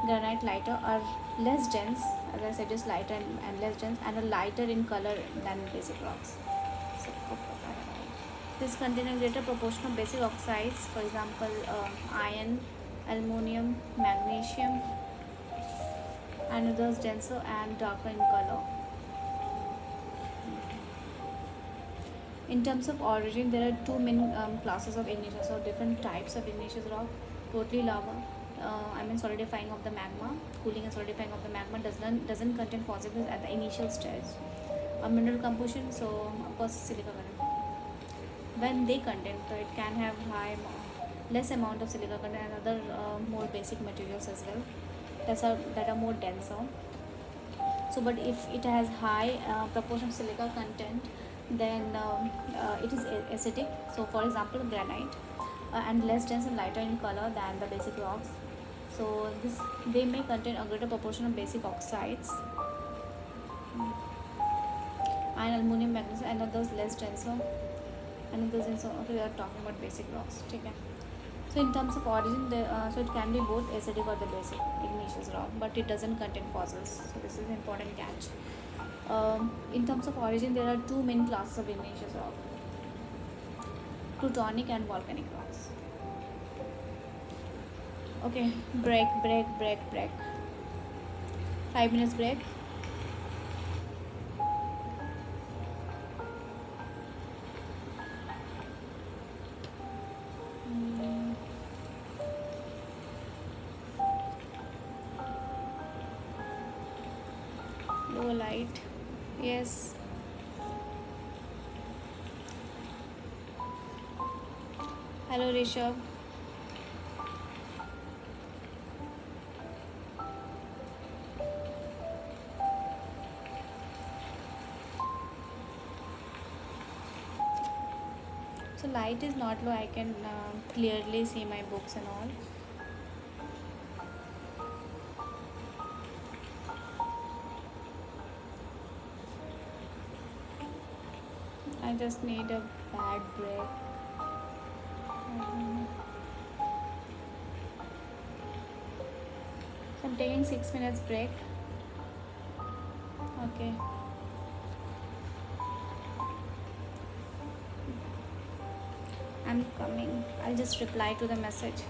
granite lighter are less dense, as I said, is lighter and less dense, and are lighter in color than basic rocks. So this contain a greater proportion of basic oxides, for example, iron, aluminium, magnesium, and others denser and darker in color. In terms of origin, there are two main classes of ignitions or different types of igneous rock. Totally lava, solidifying of the magma, cooling and solidifying of the magma doesn't contain fossils at the initial stage. A mineral composition, so of course silica content. When they contain, so it can have less amount of silica content and other more basic materials as well. That are more denser. So but if it has high proportion of silica content, then it is acidic. So for example granite, and less dense and lighter in color than the basic rocks. So this they may contain a greater proportion of basic oxides, and aluminum, magnesium, and others less denser. And others denser. Okay, we are talking about basic rocks. Okay. So in terms of origin, so it can be both acidic or the basic igneous rock, but it doesn't contain fossils. So this is an important catch. In terms of origin, there are two main classes of igneous rock: plutonic and volcanic rocks. Okay, break. 5 minutes break. Low light. Yes. Hello, Rishabh. So light is not low. I can clearly see my books and all. I just need a bad break. So I'm taking 6 minutes break. Okay. I'm coming. I'll just reply to the message.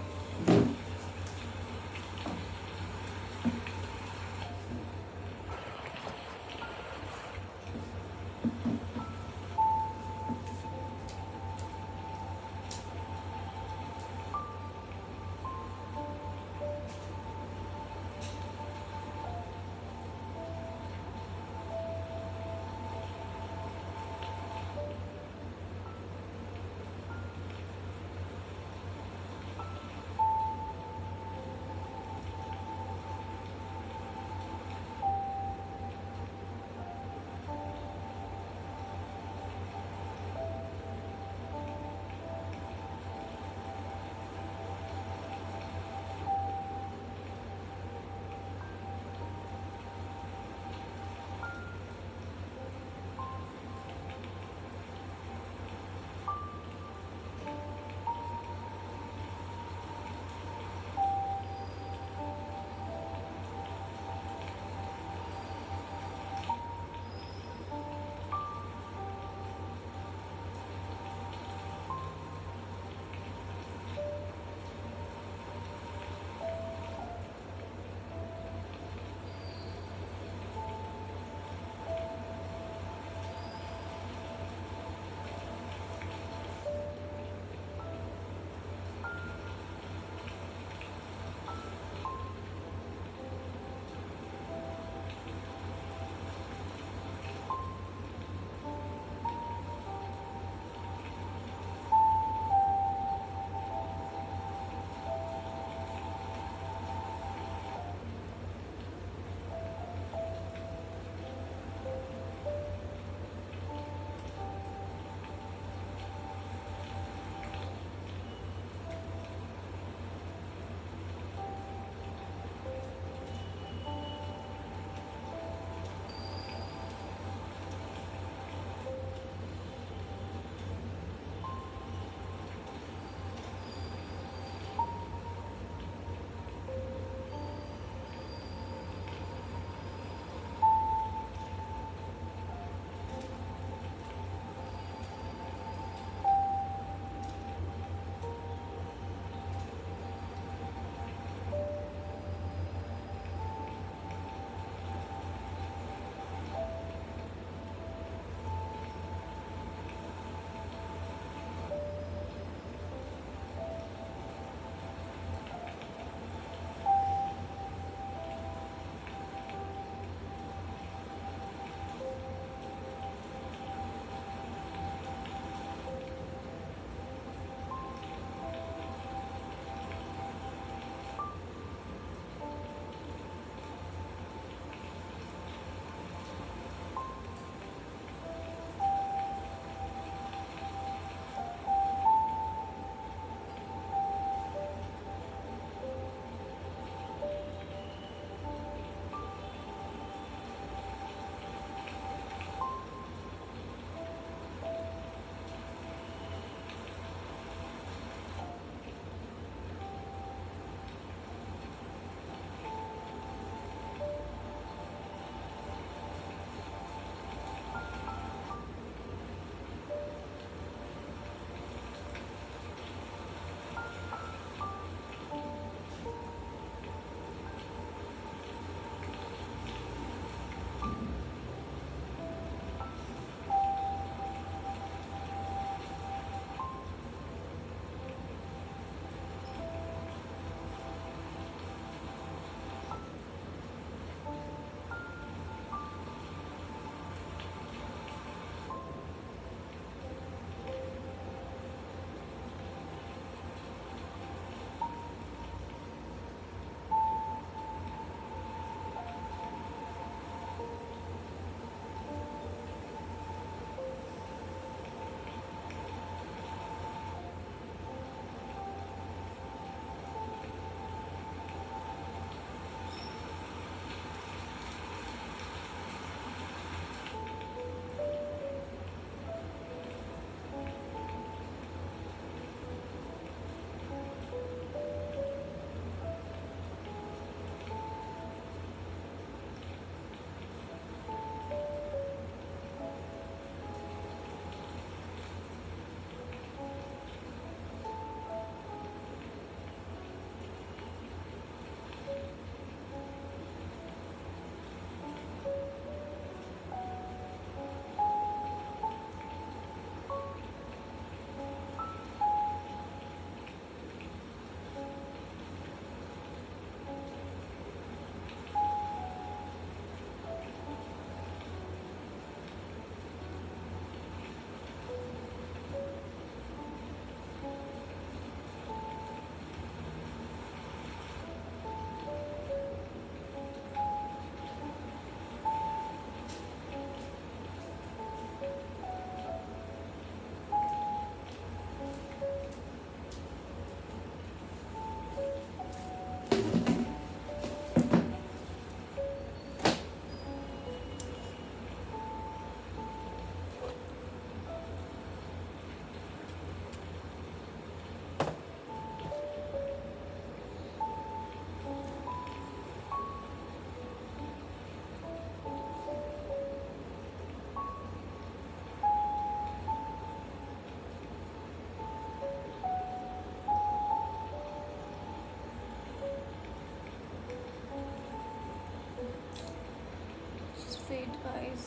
wait, guys.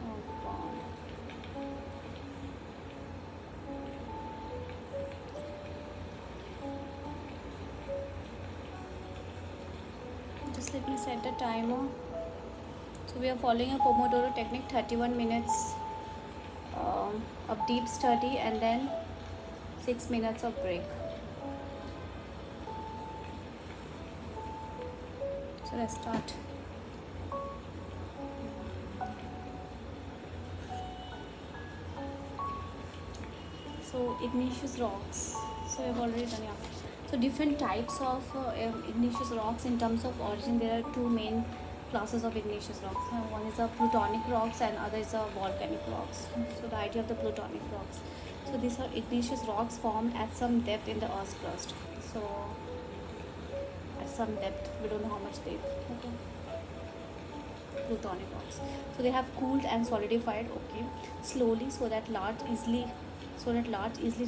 Oh god. Just let me set the timer. So we are following a Pomodoro technique, 31 minutes of deep study and then 6 minutes of break. So let's start. So igneous rocks. So we have already done, yeah. So different types of igneous rocks in terms of origin. There are two main classes of igneous rocks. One is a plutonic rocks and other is a volcanic rocks. So the idea of the plutonic rocks. So these are igneous rocks formed at some depth in the Earth's crust. So at some depth, we don't know how much depth. Okay. Plutonic rocks. So they have cooled and solidified, okay, slowly, so that large easily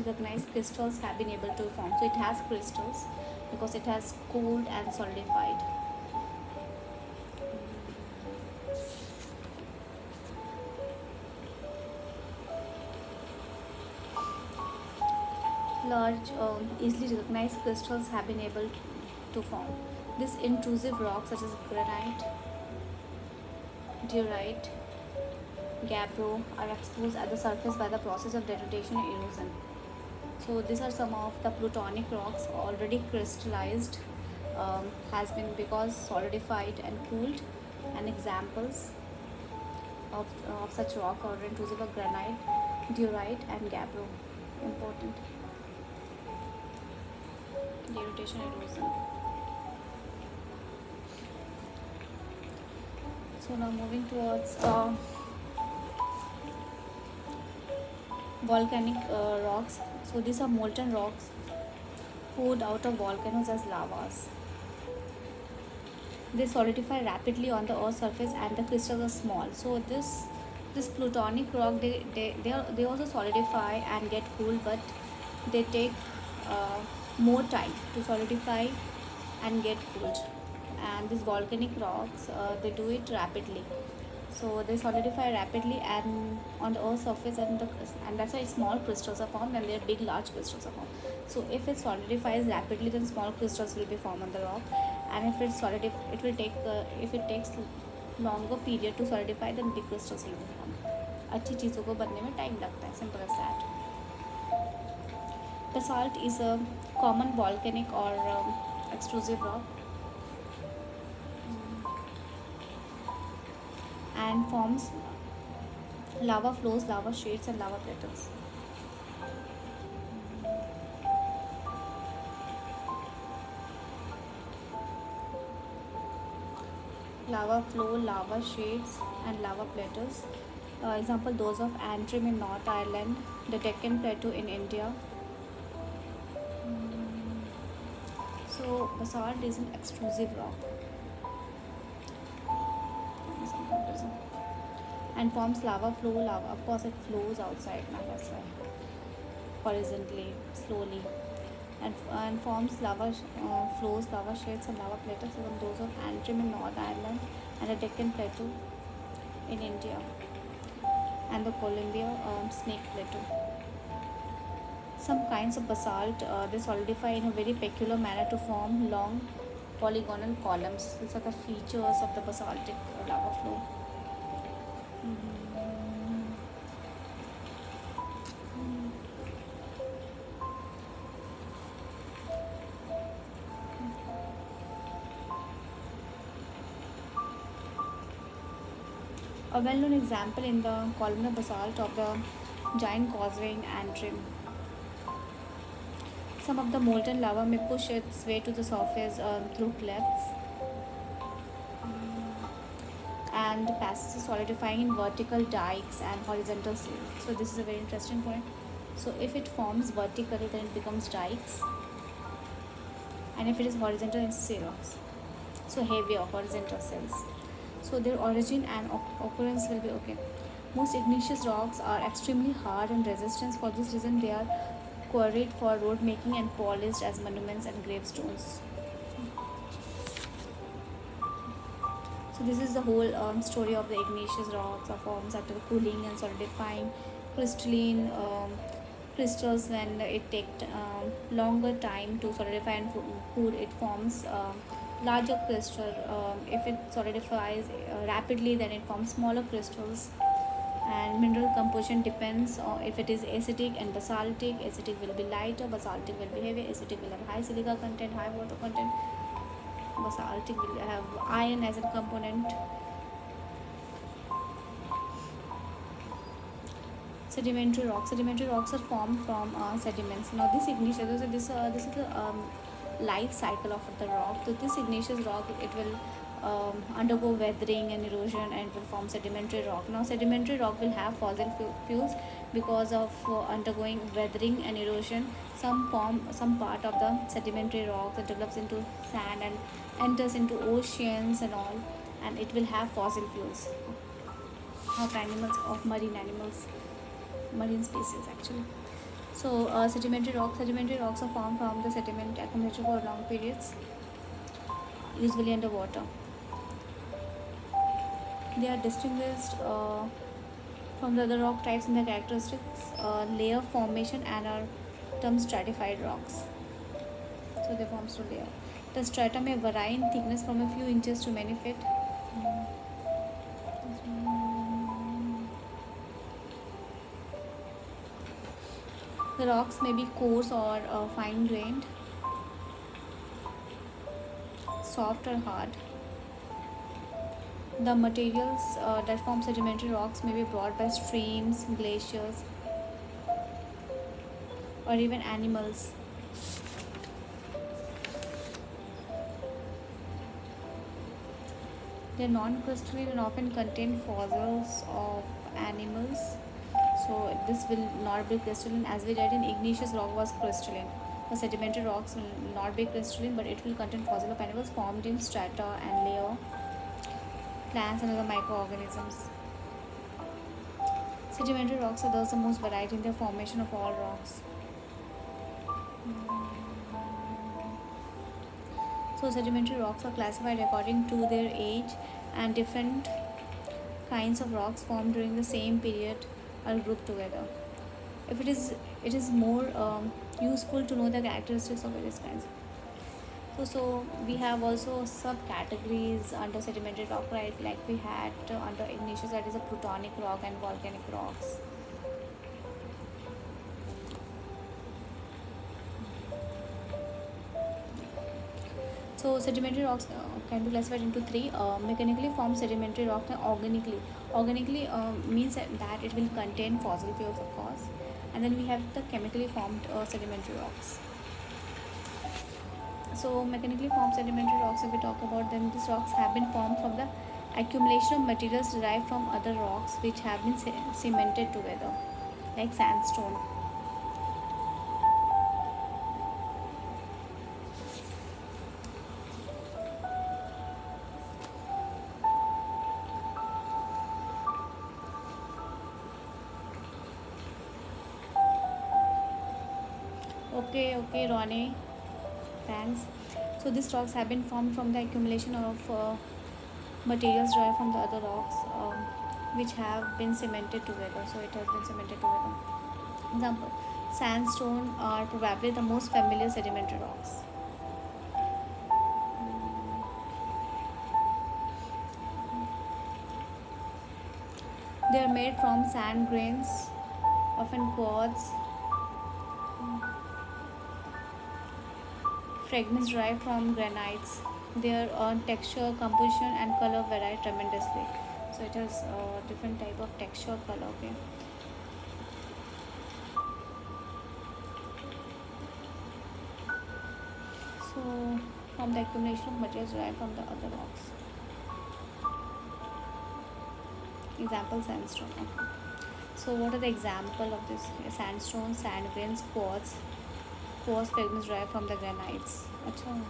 recognized crystals have been able to form. So it has crystals because it has cooled and solidified. Large, easily recognized crystals have been able to form. This intrusive rocks such as granite, diorite, gabbro are exposed at the surface by the process of denudation and erosion. So these are some of the plutonic rocks already crystallized, has been because solidified and cooled, and examples of such rock are intrusive of granite, diorite and gabbro. Important. Denudation and erosion. So now moving towards volcanic rocks. So these are molten rocks poured out of volcanoes as lavas. They solidify rapidly on the Earth's surface and the crystals are small. So this plutonic rock, they also solidify and get cooled, but they take more time to solidify and get cooled. And these volcanic rocks, they do it rapidly. So they solidify rapidly and on the Earth's surface, and that's why small crystals are formed and there big large crystals are formed. So if it solidifies rapidly, then small crystals will be formed on the rock, and if if it takes longer period to solidify, then big crystals will be formed. अच्छी चीज़ों को बनने में time लगता है, simple as that. Basalt is a common volcanic or extrusive rock and forms lava flows, lava shades and lava plateaus. Lava flow, lava shades and lava plateaus. Example those of Antrim in North Ireland, the Deccan Plateau in India. So basalt is an extrusive rock and forms lava flow, lava, of course it flows outside now, that's why, horizontally, slowly, and forms lava flows, lava shades and lava plateaus, from those of Antrim in North Ireland and the Deccan Plateau in India and the Columbia Snake Plateau. Some kinds of basalt, they solidify in a very peculiar manner to form long polygonal columns. These are the features of the basaltic lava flow. A well-known example in the columnar basalt of the giant causeway in Antrim. Some of the molten lava may push its way to the surface through clefts and passes solidifying in vertical dikes and horizontal sills. So this is a very interesting point. So if it forms vertically, then it becomes dikes, and if it is horizontal, it's sills. So heavier horizontal sills. So their origin and occurrence will be okay. Most igneous rocks are extremely hard and resistant. For this reason, they are quarried for road making and polished as monuments and gravestones. So this is the whole story of the igneous rocks or forms after cooling and solidifying crystalline crystals. When it takes longer time to solidify and cool, it forms larger crystal. If it solidifies rapidly, then it forms smaller crystals. And mineral composition depends on if it is acidic and basaltic. Acidic will be lighter, basaltic will be heavy. Acidic will have high silica content, high water content. Basaltic will have iron as a component. Sedimentary rocks are formed from sediments. Now this igneous, so this is the life cycle of the rock. So this igneous rock, it will undergo weathering and erosion and will form sedimentary rock. Now sedimentary rock will have fossil fuels because of undergoing weathering and erosion. Some part of the sedimentary rock that develops into sand and enters into oceans and all, and it will have fossil fuels of animals, of marine species actually. So sedimentary rocks are formed from the sediment accumulated for long periods, usually underwater. They are distinguished from the other rock types in their characteristics, layer formation, and are termed stratified rocks. So they form through layer. The strata may vary in thickness from a few inches to many feet. The rocks may be coarse or fine grained, soft or hard. The materials that form sedimentary rocks may be brought by streams, glaciers, or even animals. They are non-crystalline and often contain fossils of animals. So this will not be crystalline. As we read in igneous rock was crystalline. The sedimentary rocks will not be crystalline, but it will contain fossils of animals formed in strata and layer, plants and other microorganisms. Sedimentary rocks are thus the most varied in their formation of all rocks. So sedimentary rocks are classified according to their age, and different kinds of rocks formed during the same period are grouped together. If it is more useful to know the characteristics of various kinds. So we have also subcategories under sedimentary rock, right? Like we had under igneous, that is a plutonic rock and volcanic rocks. So sedimentary rocks can be classified into three: mechanically formed sedimentary rocks and organically. Organically means that it will contain fossil fuels, of course, and then we have the chemically formed sedimentary rocks. So mechanically formed sedimentary rocks, if we talk about them, these rocks have been formed from the accumulation of materials derived from other rocks which have been cemented together, like sandstone. Okay, Ronnie. Thanks. So these rocks have been formed from the accumulation of materials derived from the other rocks, which have been cemented together. So it has been cemented together. Example: sandstone are probably the most familiar sedimentary rocks. They are made from sand grains, often quartz. Fragments derived from granites. Their texture, composition, and color vary tremendously. So it has different type of texture, color. Okay. So from the accumulation of materials derived from the other rocks. Example: sandstone. Okay. So what are the example of this? Sandstone, sand grains, quartz. Quartz fragments derived from the granites. Achha.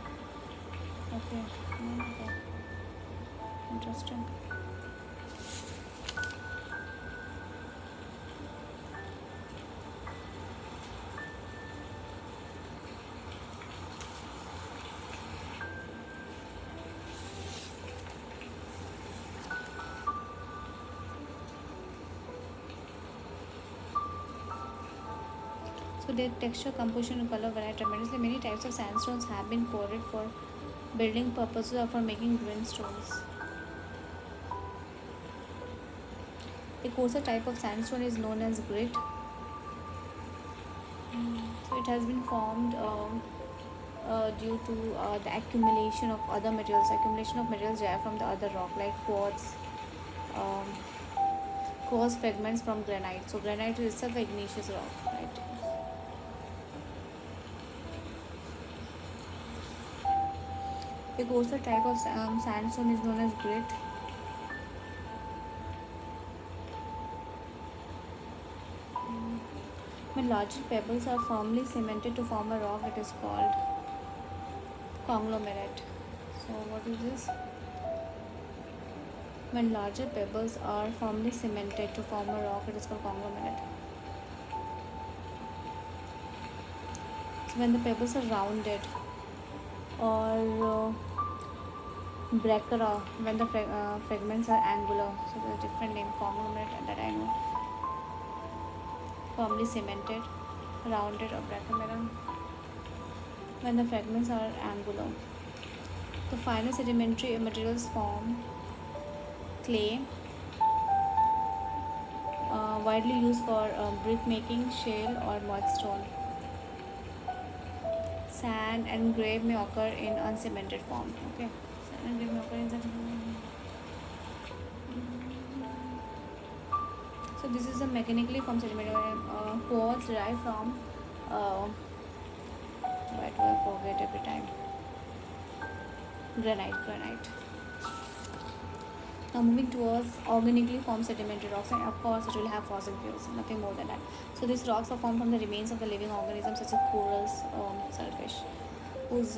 Okay. Okay. Interesting. So their texture, composition, and color vary tremendously. Many types of sandstones have been quarried for building purposes or for making grindstones. A coarser type of sandstone is known as grit. So it has been formed due to the accumulation of other materials, accumulation of materials derived from the other rock like quartz, um, quartz fragments from granite. So granite is itself an igneous rock, right? A coarser type of sandstone is known as grit. When larger pebbles are firmly cemented to form a rock, it is called conglomerate. So what is this? When larger pebbles are firmly cemented to form a rock, it is called conglomerate. So when the pebbles are rounded, or Bracara, when the fragments are angular, so there's a different name, conglomerate, and that I know. Firmly cemented, rounded, or Bracara, when the fragments are angular. The finer sedimentary materials form clay, widely used for brick making, shale, or mudstone. Sand and grave may occur in uncemented form. Okay, sand and grave may occur in uncemented form. So this is a mechanically formed sediment. Quartz derived from. Why do I forget every time? Granite. Now moving towards organically formed sedimentary rocks, and of course it will have fossil fuels, nothing more than that. So these rocks are formed from the remains of the living organisms such as corals, shellfish, whose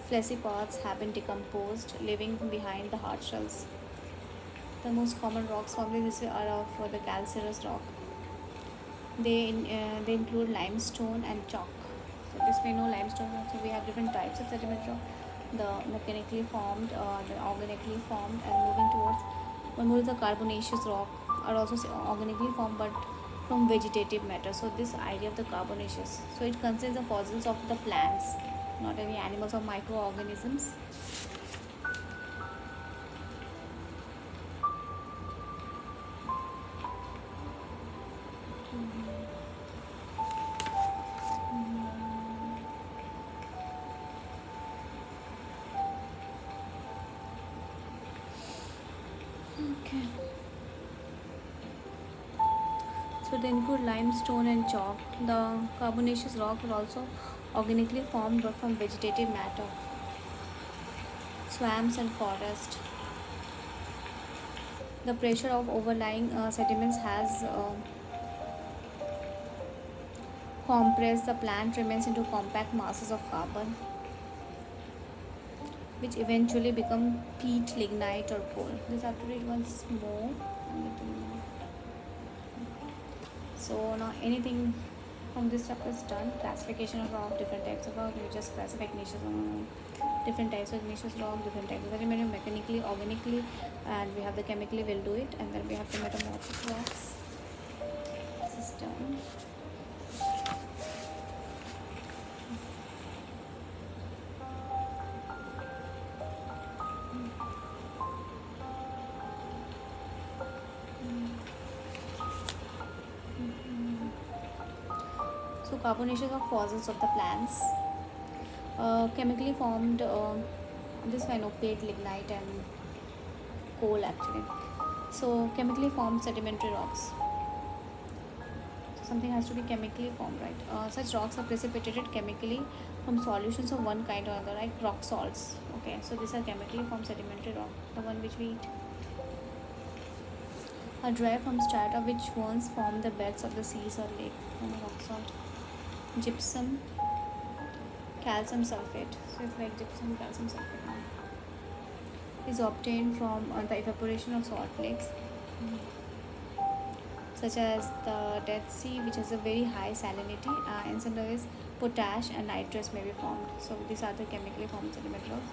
fleshy parts have been decomposed, leaving behind the hard shells. The most common rocks formed in this way are of the calcareous rock. They include limestone and chalk. So this we know limestone. So we have different types of sedimentary rock. The mechanically formed, the organically formed, and moving towards one more is the carbonaceous rock are also organically formed but from vegetative matter. So this idea of the carbonaceous, so it contains the fossils of the plants, not any animals or microorganisms. Okay. So they include limestone and chalk. The carbonaceous rock are also organically formed but from vegetative matter. Swamps and forest. The pressure of overlying sediments has compressed the plant remains into compact masses of carbon, which eventually become peat, lignite, or coal. This have to read once more. So now anything from this chapter is done. Classification of rock, different types of rock. We just classify igneous, different types of igneous rock, different types of sediment, mechanically, organically, and we have the chemically. We'll do it, and then we have the metamorphic rocks system. So carbonaceous are fossils of the plants, chemically formed. This one opaque lignite and coal actually. So chemically formed sedimentary rocks. So something has to be chemically formed, right? Such rocks are precipitated chemically from solutions of one kind or other, like rock salts. Okay, so these are chemically formed sedimentary rock, the one which we eat. Are derived from strata which once formed the beds of the seas or lake. Rock salt. Gypsum, calcium sulfate. So it's like gypsum, calcium sulfate. Is obtained from the evaporation of salt lakes, such as the Dead Sea, which has a very high salinity. In some ways, potash and nitrous may be formed. So these are the chemically formed sedimentary rocks.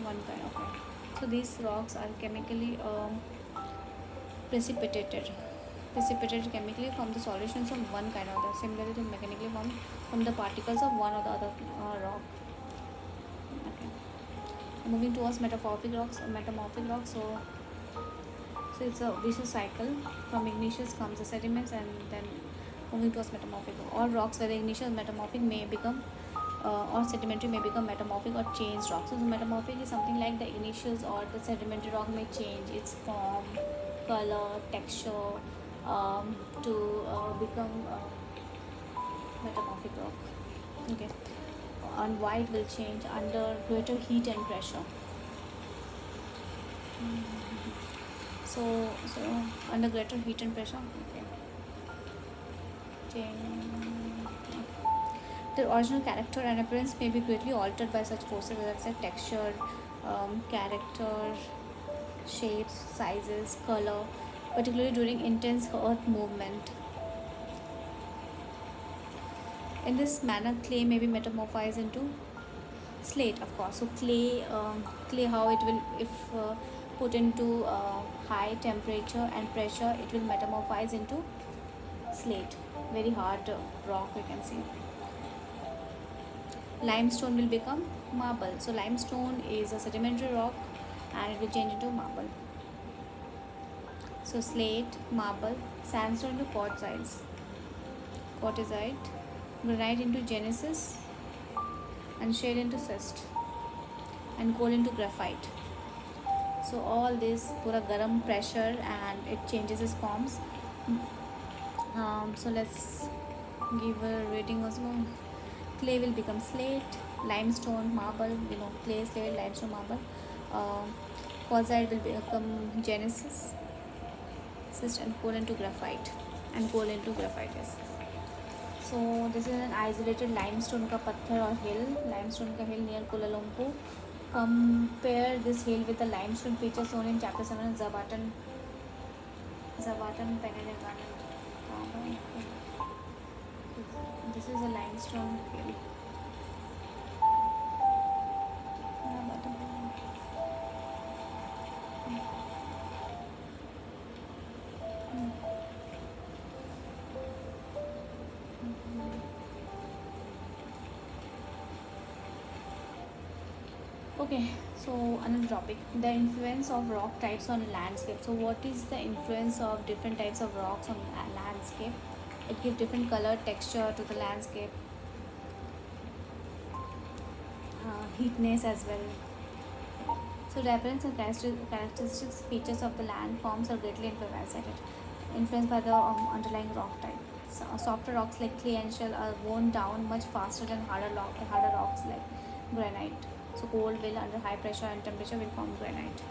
One kind of it. So these rocks are chemically precipitated. precipitated chemically from the solutions of one kind or other, similarly to mechanically formed from the particles of one or the other rock. Okay. Moving towards metamorphic rocks. So it's a vicious cycle. From igneous comes the sediments, and then moving towards metamorphic. All rocks, whether igneous or metamorphic, may become or sedimentary may become metamorphic or change rocks. So the metamorphic is something like the igneous or the sedimentary rock may change its form, color, texture to become metamorphic rock. Okay, and why it will change under greater heat and pressure. So under greater heat and pressure, okay, change. The original character and appearance may be greatly altered by such forces, whether it's a texture, character, shapes, sizes, color, particularly during intense earth movement. In this manner, clay may be metamorphized into slate, of course. So clay, how it will, if put into high temperature and pressure, it will metamorphize into slate, very hard rock, we can see. Limestone will become marble. So limestone is a sedimentary rock and it will change into marble. So slate, marble, sandstone into quartzite, granite into genesis, and shale into schist, and coal into graphite. So all this pura garam pressure and it changes its forms. So let's give a rating also. Clay will become slate, limestone, marble, clay, slate, limestone, marble. Quartzite will become genesis, schist, and coal into graphite. Yes. So this is an isolated limestone ka patthar or hill, near Kuala Lumpur. Compare this hill with the limestone feature shown in chapter 7 of Zabatan Penelegan. This is a limestone hill. Okay, so another topic, the influence of rock types on landscape. So what is the influence of different types of rocks on landscape? It gives different color, texture to the landscape, heatness as well. So the appearance and characteristics features of the landforms are greatly influenced by the underlying rock type. So, softer rocks like clay and shell are worn down much faster than harder rocks like granite. So coal will under high pressure and temperature will form granite.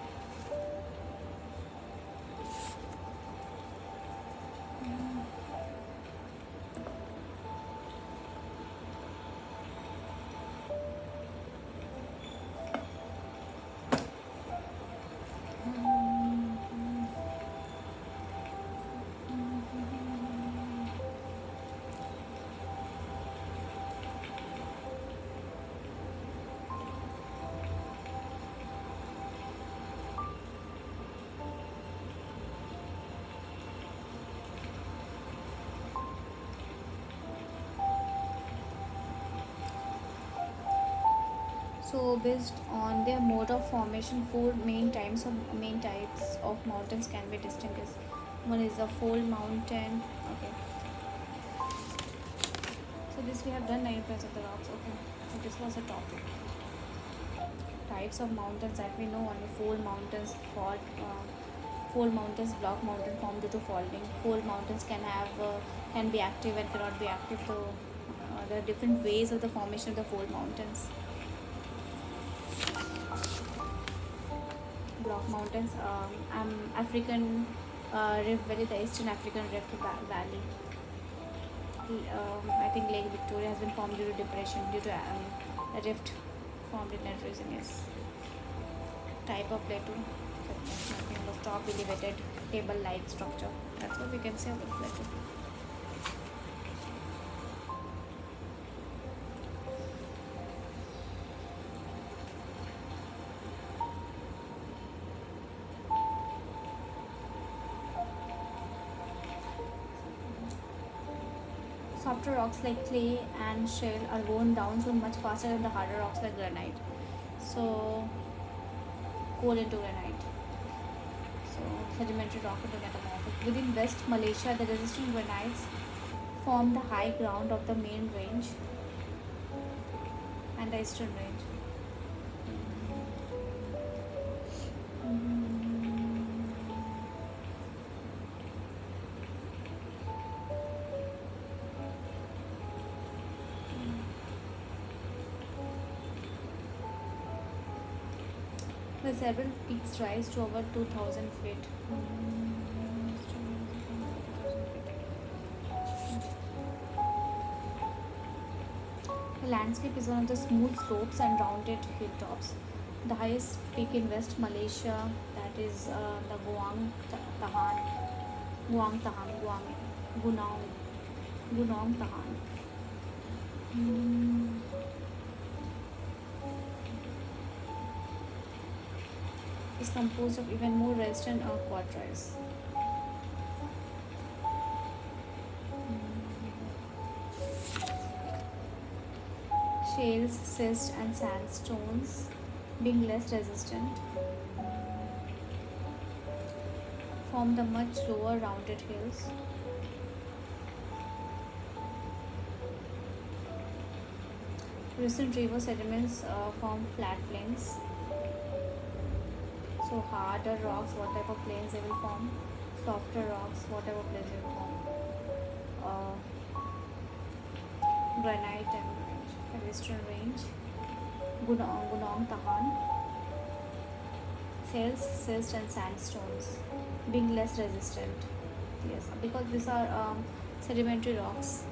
So based on their mode of formation, four main types of mountains can be distinguished. One is the fold mountain. Okay. So this we have done 9 types of the rocks. Okay. So this was a topic. Types of mountains that we know only fold mountains, block mountain formed due to folding. Fold mountains can be active and cannot be active. So there are different ways of the formation of the fold mountains. Block mountains, African Rift Valley, the Eastern African Rift Valley. I think Lake Victoria has been formed due to depression, due to a rift formed in that region. Yes. Type of plateau, nothing but top elevated table-like structure. That's what we can say about plateau. Softer rocks like clay and shale are worn down so much faster than the harder rocks like granite. So, coal into granite. So, sedimentary rock into metamorphic. Within West Malaysia, the resistant granites form the high ground of the main range and the eastern range. The several peaks rise to over 2000 feet. The landscape is one of the smooth slopes and rounded hilltops. The highest peak in West Malaysia, that is the Tahan, Gunong, Gunong Tahan. Is composed of even more resistant quartzites. Shales, schist, and sandstones, being less resistant, form the much lower rounded hills. Recent river sediments form flat plains. So harder rocks, what type of plains they will form? Softer rocks, what type of plains they will form? Granite and western range. Gunong Tahan. Shales, schist, and sandstones, being less resistant. Yes, because these are sedimentary rocks,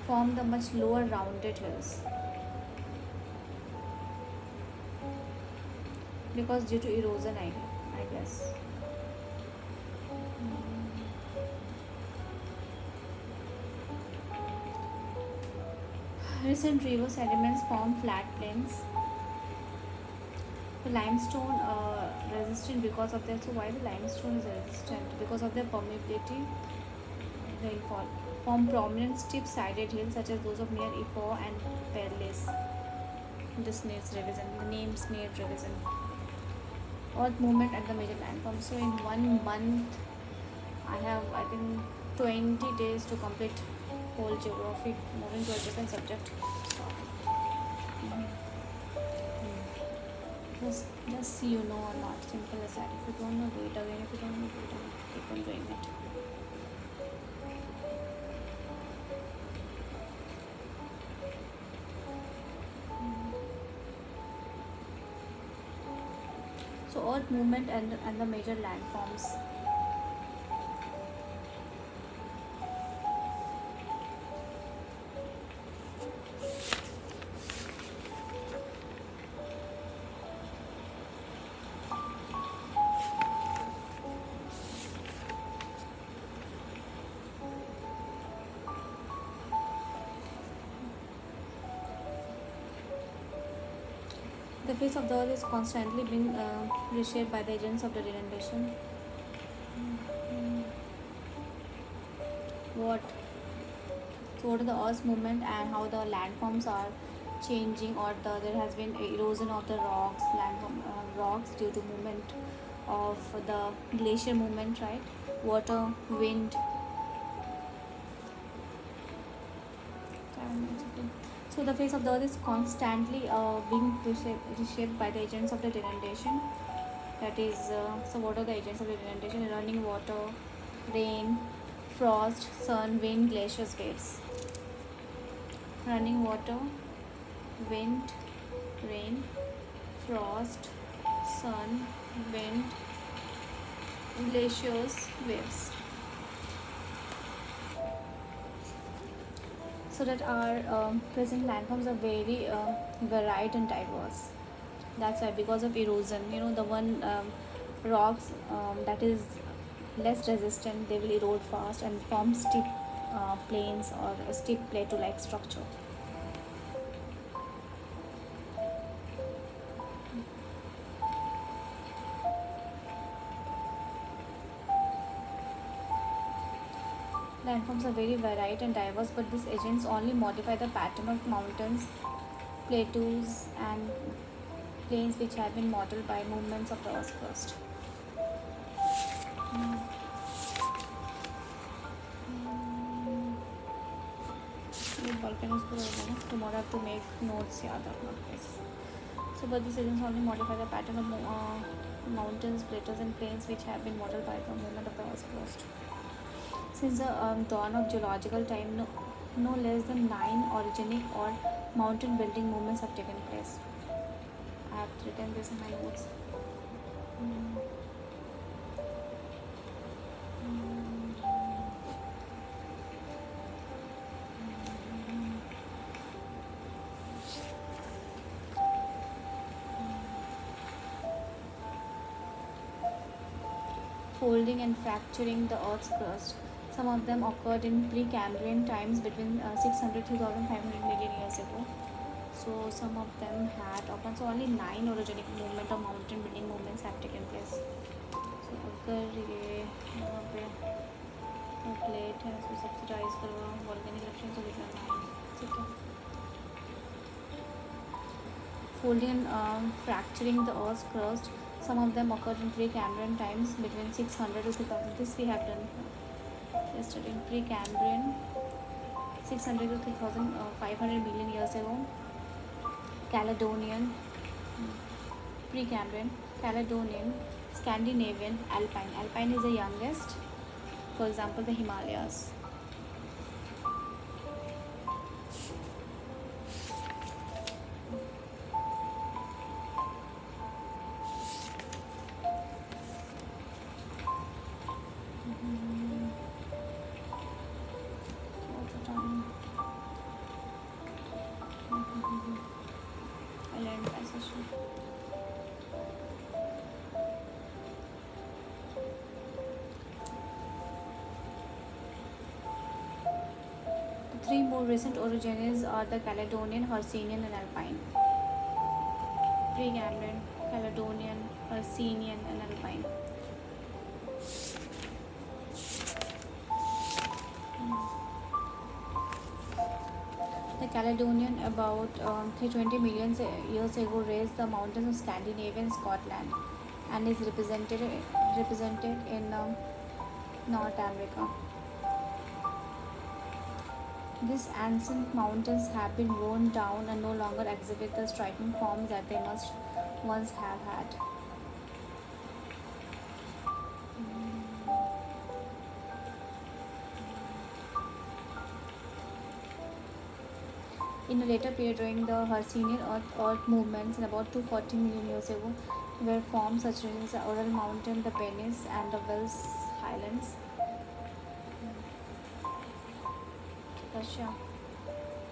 form the much lower rounded hills. Because due to erosion, I guess. Recent river sediments form flat plains. The limestone resistant because of their, so why the limestone is resistant? Because of their permeability, rainfall. Form prominent steep-sided hills such as those of near Ipoh and Perlis. This needs revision. The names need revision. Earth movement at the major landforms. So in 1 month, I have, I think, 20 days to complete whole geography, moving to a different subject. Just see you know or not. Simple as that. If you don't know, do it again. If you don't know, do it again. Keep on doing it. So earth movement and the major landforms. The face of the earth is constantly being reshaped by the agents of the denudation. What? So what are the earth's movement and how the landforms are changing, or there has been erosion of the rocks due to movement of the glacier movement, right? Water, wind. So the face of the earth is constantly being reshaped by the agents of the denudation. That is, so what are the agents of the denudation? Running water, rain, frost, sun, wind, glaciers, waves. Running water, wind, rain, frost, sun, wind, glaciers, waves. So that our present landforms are very varied and diverse. That's why, because of erosion, the one rocks that is less resistant, they will erode fast and form steep plains or a steep plateau-like structure. Landforms are very varied and diverse, but these agents only modify the pattern of mountains, plateaus, and plains which have been modeled by movements of the Earth's crust. ये volcanoes को रहेगा ना tomorrow I have to make notes याद रखना please. So but these agents only modify the pattern of mountains, plateaus and plains which have been modeled by the movement of the Earth's crust. Since the dawn of geological time, no less than 9 orogenic or mountain building movements have taken place. I have written this in my notes. Folding and fracturing the Earth's crust. Some of them occurred in Precambrian times between 600 to 1500 million years ago. So some of them had occurred. So only 9 orogenic movement or mountain building movements have taken place. So अगर ये यहाँ पे plate है इसको subsidise करवा volcanic eruption तो कितना 9 ठीक है. Folding and fracturing the Earth's crust. Some of them occurred in Precambrian times between 600 to 2000. This we have done yesterday in Precambrian, 600 to 2500 million years ago. Caledonian, Precambrian, Caledonian, Scandinavian, Alpine. Alpine is the youngest. For example, the Himalayas. Three more recent orogenies are the Caledonian, Hercynian and Alpine. Precambrian, Caledonian, Hercynian and Alpine. The Caledonian about 320 million years ago raised the mountains of Scandinavian Scotland and is represented in North America. These ancient mountains have been worn down and no longer exhibit the striking forms that they must once have had. In a later period during the Hercynian earth movements in about 240 million years ago, were formed such as the Ural Mountain, the Penis and the Welsh Highlands. Russia,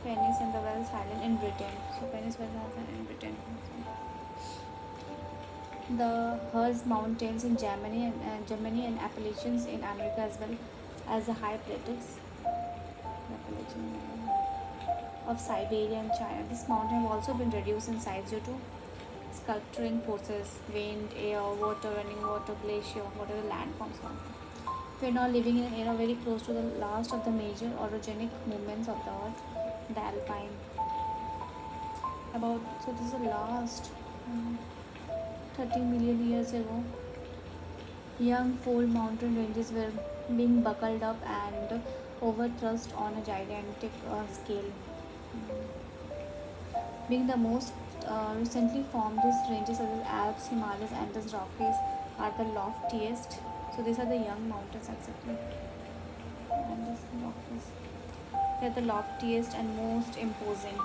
Penis and the Welsh Highland in Britain. So Penis, Welsh Highland in Britain. The Harz Mountains in Germany and Appalachians in America as well as the high plateaus of Siberia and China. This mountain have also been reduced in size due to sculpturing forces, wind, air, water, running water, glacier, whatever the landforms are. We are now living in an era very close to the last of the major orogenic movements of the earth, the Alpine. So this is the last 30 million years ago. Young fold mountain ranges were being buckled up and overthrust on a gigantic scale. Being the most recently formed, these ranges such as Alps, Himalayas, Andes, Rockies are the loftiest. So these are the young mountains exactly. Andes and Rockies. They are the loftiest and most imposing.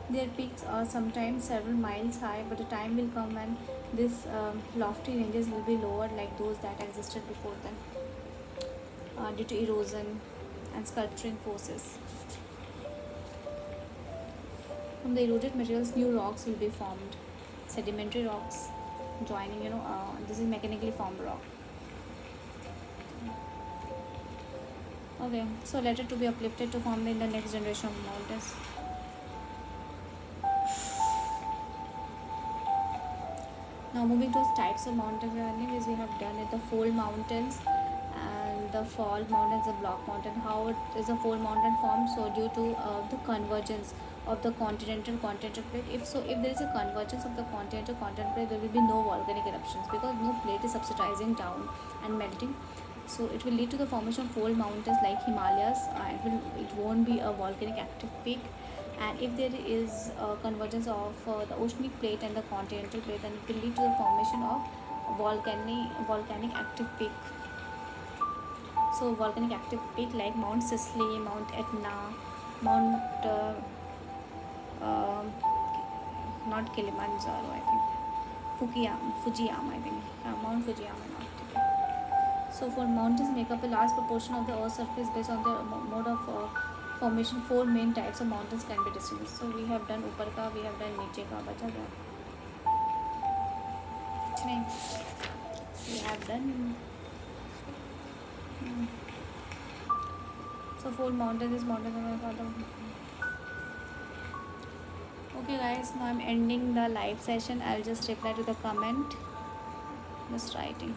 Their peaks are sometimes several miles high, but a time will come when these lofty ranges will be lowered like those that existed before them due to erosion and sculpturing forces. From the eroded materials, new rocks will be formed. Sedimentary rocks joining, this is mechanically formed rock. Okay, so later to be uplifted to form in the next generation of mountains. Now moving to types of mountains, anyways we have done it, the fold mountains and the fault mountains, the block mountain. How it is a fold mountain formed? So due to the convergence of the continental plate. If there is a convergence of the continental plate, there will be no volcanic eruptions because no plate is subsidizing down and melting. So it will lead to the formation of fold mountains like Himalayas, and it won't be a volcanic active peak. And if there is a convergence of the oceanic plate and the continental plate, then it will lead to the formation of volcanic active peak. So volcanic active peak like Mount Sisley, Mount Etna, Mount uh, not Kilimanjaro, I think Fujiyama, I think Mount Fujiyama, not okay. So for mountains make up a large proportion of the Earth's surface. Based on the mode of formation, four main types of mountains can be distinguished. So we have done ऊपर का, we have done नीचे का, बचा गया कुछ नहीं. We have done. So four mountains is mountains. Okay guys, now I'm ending the live session. I'll just reply to the comment. Just writing.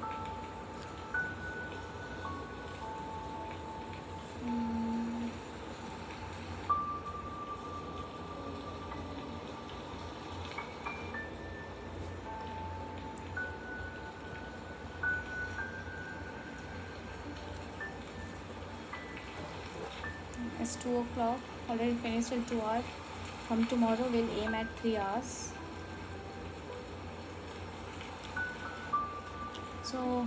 It's 2 o'clock. Already finished till 2 hours. From tomorrow we'll aim at 3 hours. So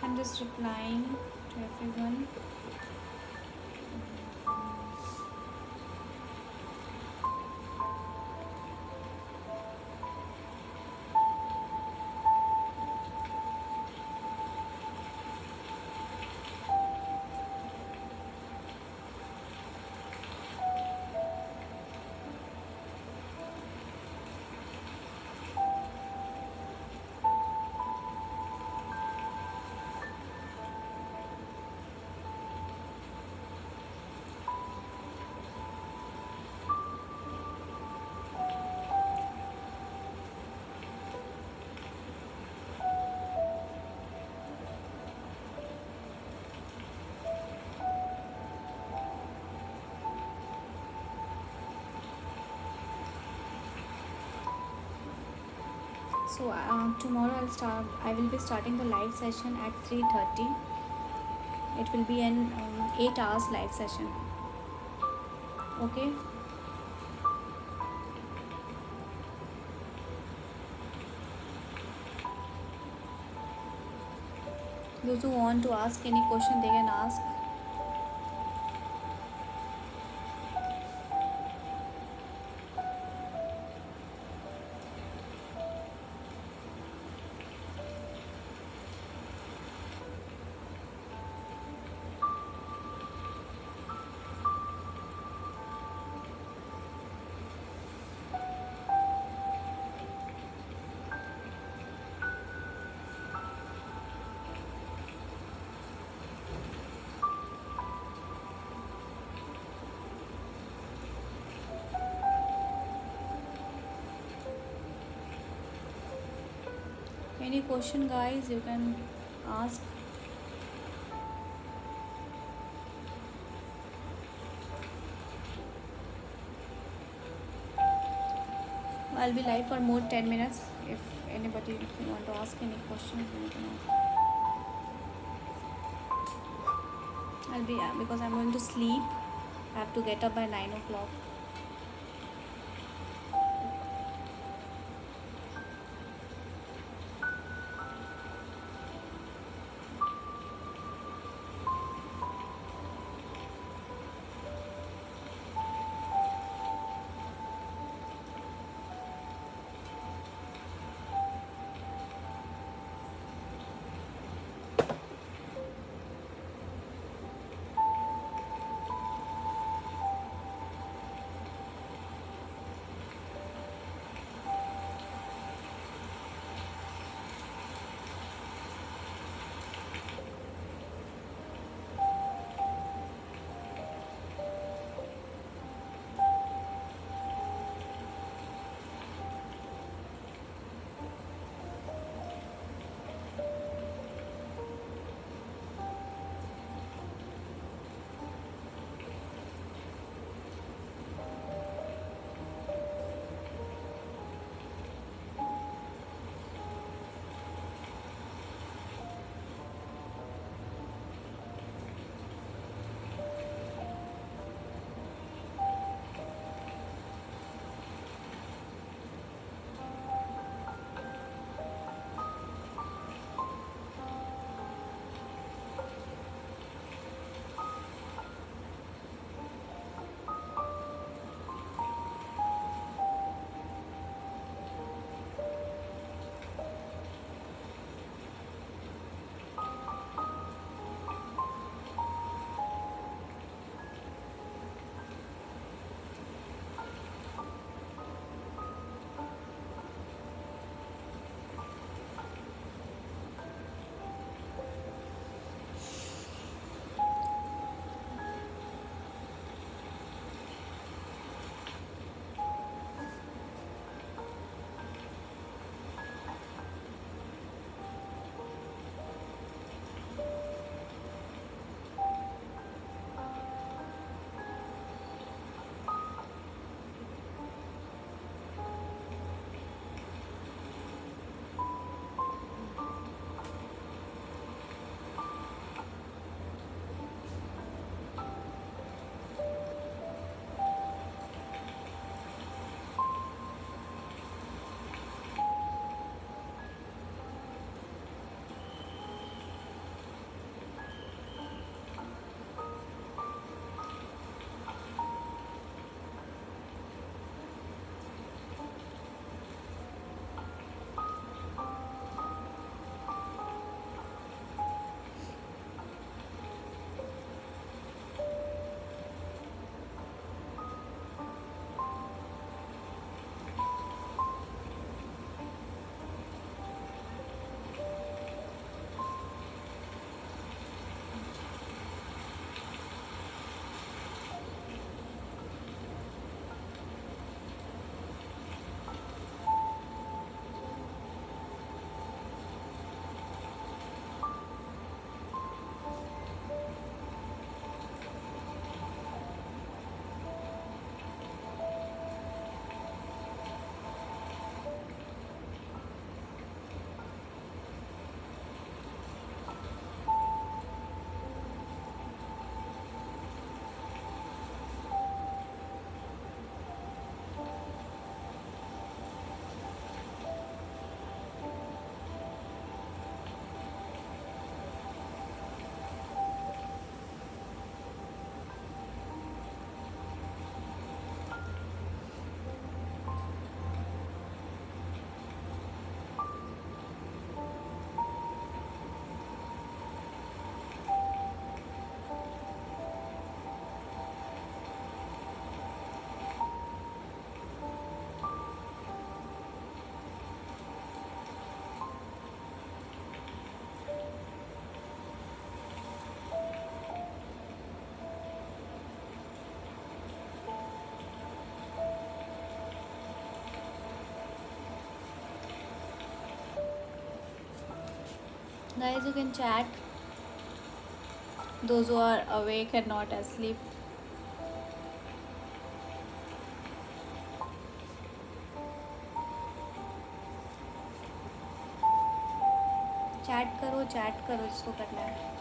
I'm just replying to everyone. So tomorrow I will be starting the live session at 3:30. It will be an 8 hours live session. Okay. Those who want to ask any question, they can ask. Any question guys, you can ask. I'll be live for more 10 minutes. If anybody want to ask any questions, you can ask. I'll be because I'm going to sleep. I have to get up by 9 o'clock. Guys, you can chat. Those who are awake and not asleep. Chat करो जिसको करना है.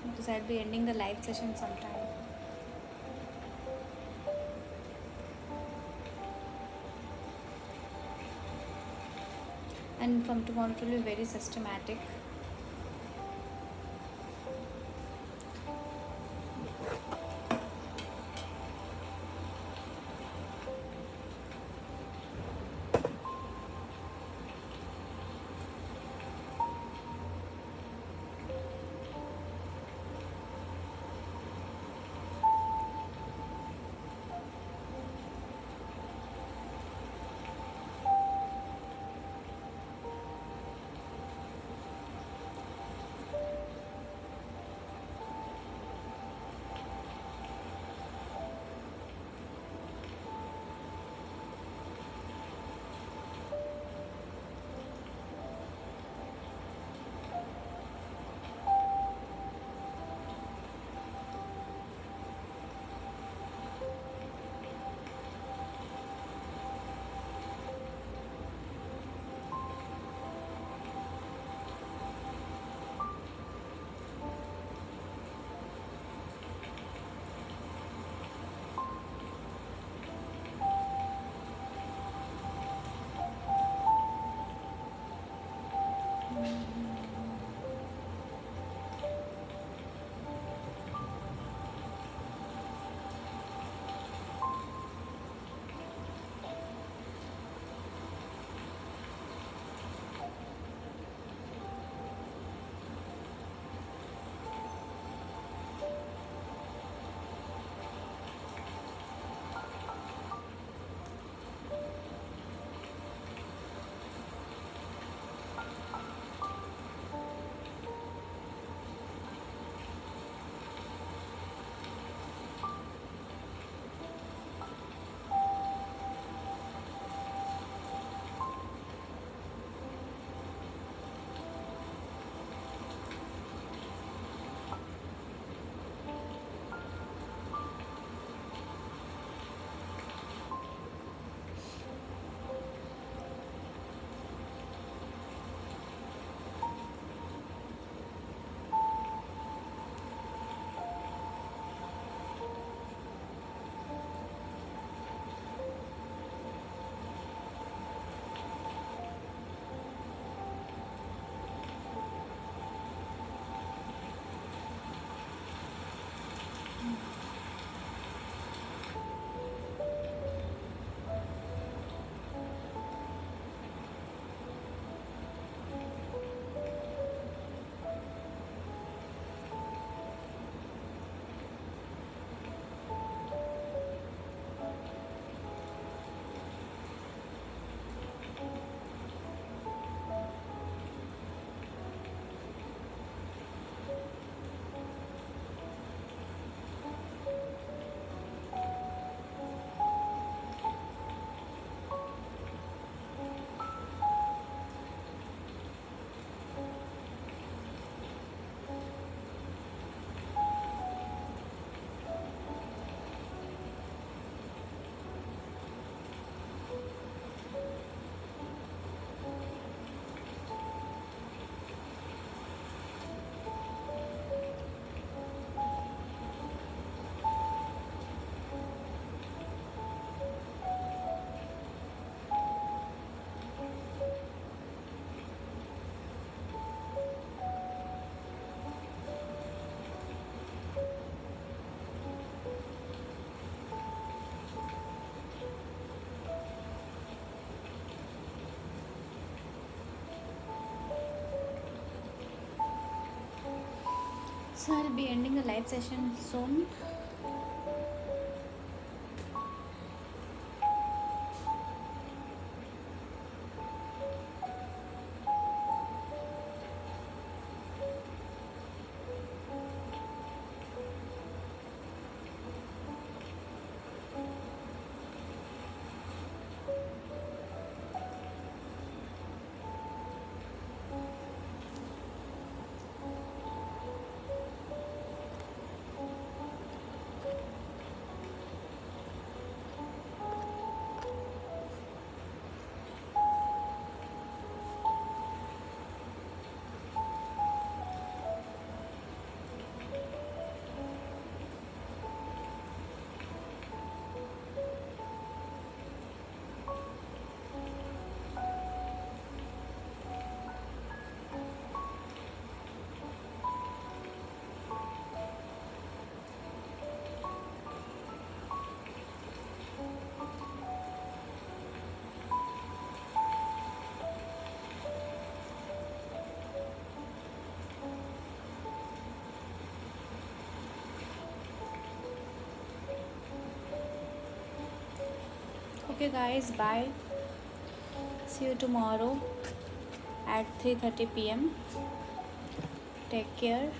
Because I'll be ending the live session sometime. And from tomorrow it will be very systematic. So I'll be ending the live session soon. Okay guys, bye. See you tomorrow at 3:30 p.m. Take care.